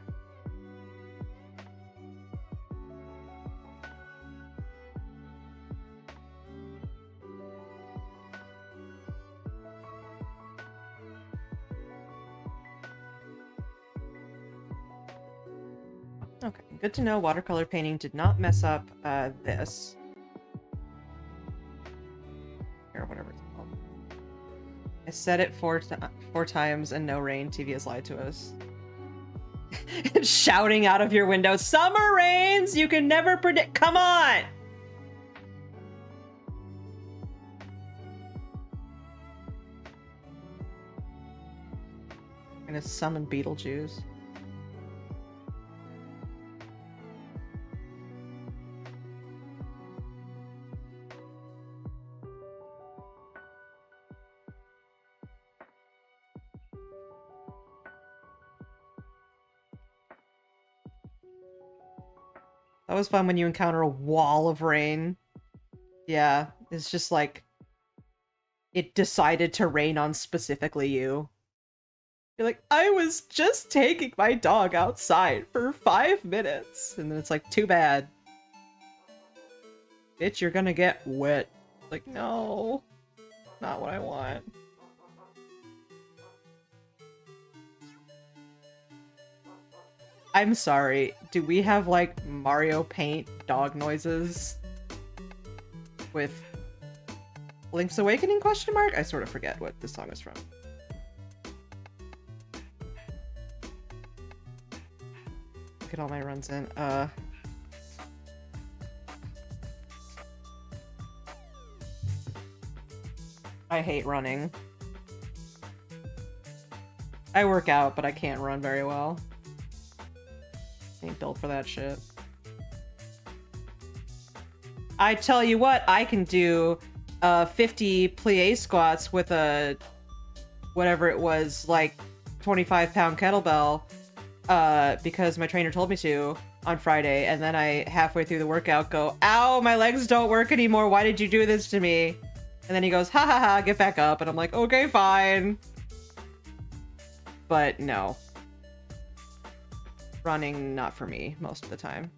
Okay, good to know watercolor painting did not mess up this. Or whatever it's called. I said it four times and no rain. TV has lied to us. Shouting out of your window, summer rains! You can never predict. Come on! I'm gonna summon Beetlejuice. That was fun when you encounter a wall of rain. Yeah, it's just like it decided to rain on specifically you. You're like, I was just taking my dog outside for 5 minutes. And then it's like, too bad. Bitch, you're gonna get wet. Like, no. Not what I want. I'm sorry. Do we have, like, Mario Paint dog noises? With Link's Awakening question mark? I sort of forget what this song is from. Look at all my runs in. I hate running. I work out, but I can't run very well. Ain't built for that shit. I tell you what, I can do 50 plie squats with a whatever it was, like 25-pound kettlebell, because my trainer told me to on Friday, and then I halfway through the workout go, ow, my legs don't work anymore, why did you do this to me? And then he goes, ha ha ha, get back up, and I'm like, okay, fine. But no. Running, not for me, most of the time.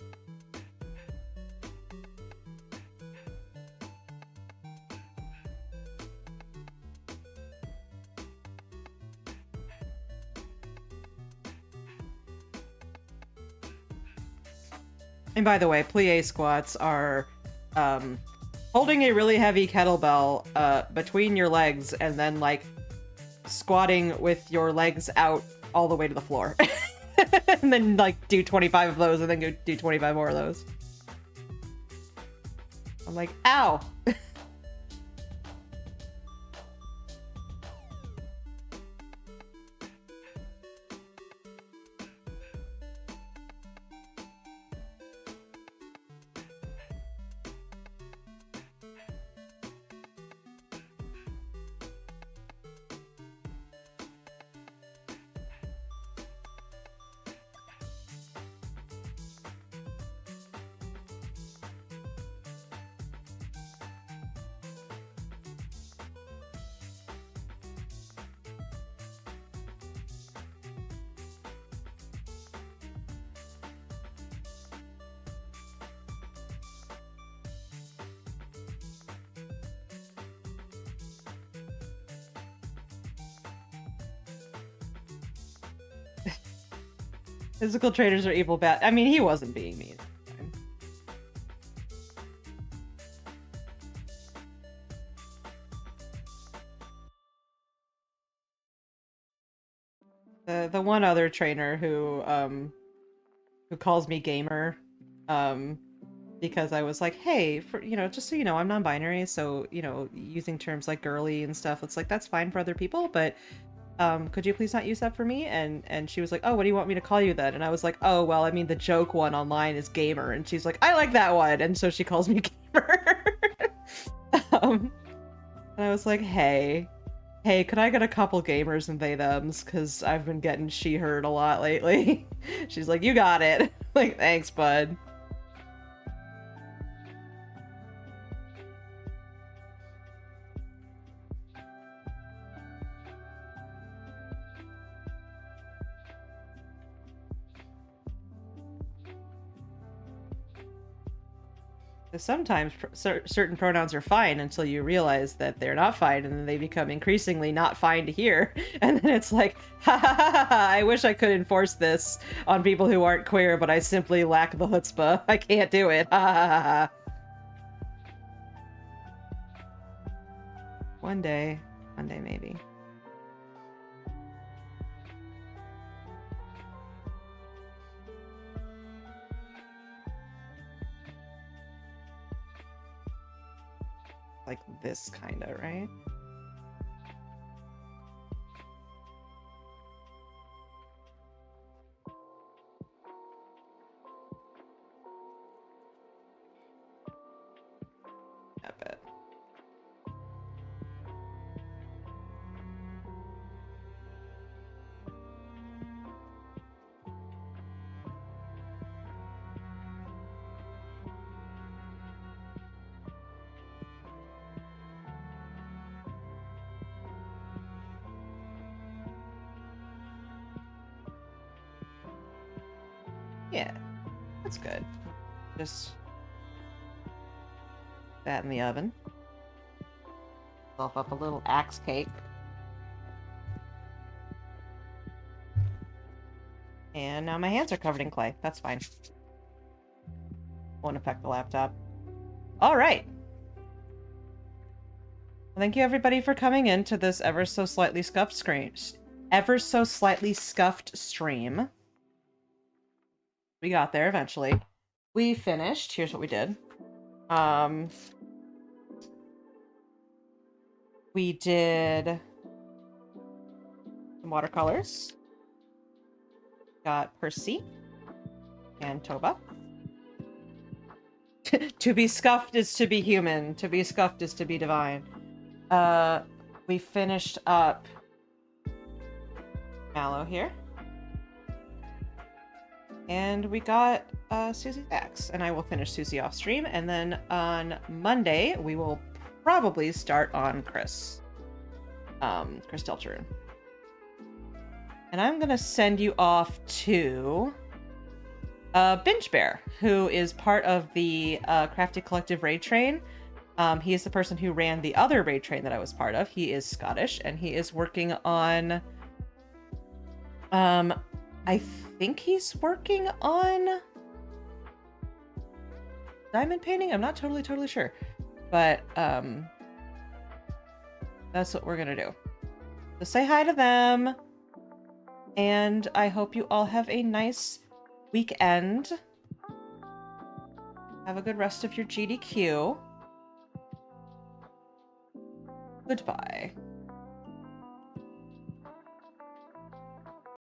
And by the way, plie squats are holding a really heavy kettlebell between your legs and then, like, squatting with your legs out all the way to the floor. And then, like, do 25 of those and then go do 25 more of those. I'm like, ow! Physical trainers are evil bad. I mean, he wasn't being mean. The one other trainer who calls me gamer, because I was like, hey, for, you know, just so you know, I'm non-binary, so, you know, using terms like girly and stuff, it's like, that's fine for other people, but could you please not use that for me? And she was like, oh, what do you want me to call you then? And I was like, oh, well, I mean, the joke one online is gamer. And she's like, I like that one. And so she calls me gamer. And I was like, hey, could I get a couple gamers and they thems? Because I've been getting she heard a lot lately. She's like, you got it. Like, thanks, bud. Sometimes certain pronouns are fine until you realize that they're not fine, and then they become increasingly not fine to hear. And then it's like, ha ha ha ha, I wish I could enforce this on people who aren't queer, but I simply lack the chutzpah. I can't do it. Ha ha ha ha. One day maybe. Like this kinda, right? I bet. Yeah, that's good. Just that in the oven. Myself up a little axe cake. And now my hands are covered in clay. That's fine. Won't affect the laptop. All right. Well, thank you everybody for coming in to this ever so slightly scuffed stream. We got there eventually. We finished. Here's what we did. We did some watercolors. Got Percy and Toba. To be scuffed is to be human. To be scuffed is to be divine. We finished up Mallow here. And we got Susie's axe. And I will finish Susie off stream. And then on Monday, we will probably start on Chris. Chris Deltarune. And I'm going to send you off to Binge Bear, who is part of the Crafty Collective raid train. He is the person who ran the other raid train that I was part of. He is Scottish, and he is working on... I think he's working on diamond painting? I'm not totally sure. But, that's what we're gonna do. So say hi to them. And I hope you all have a nice weekend. Have a good rest of your GDQ. Goodbye.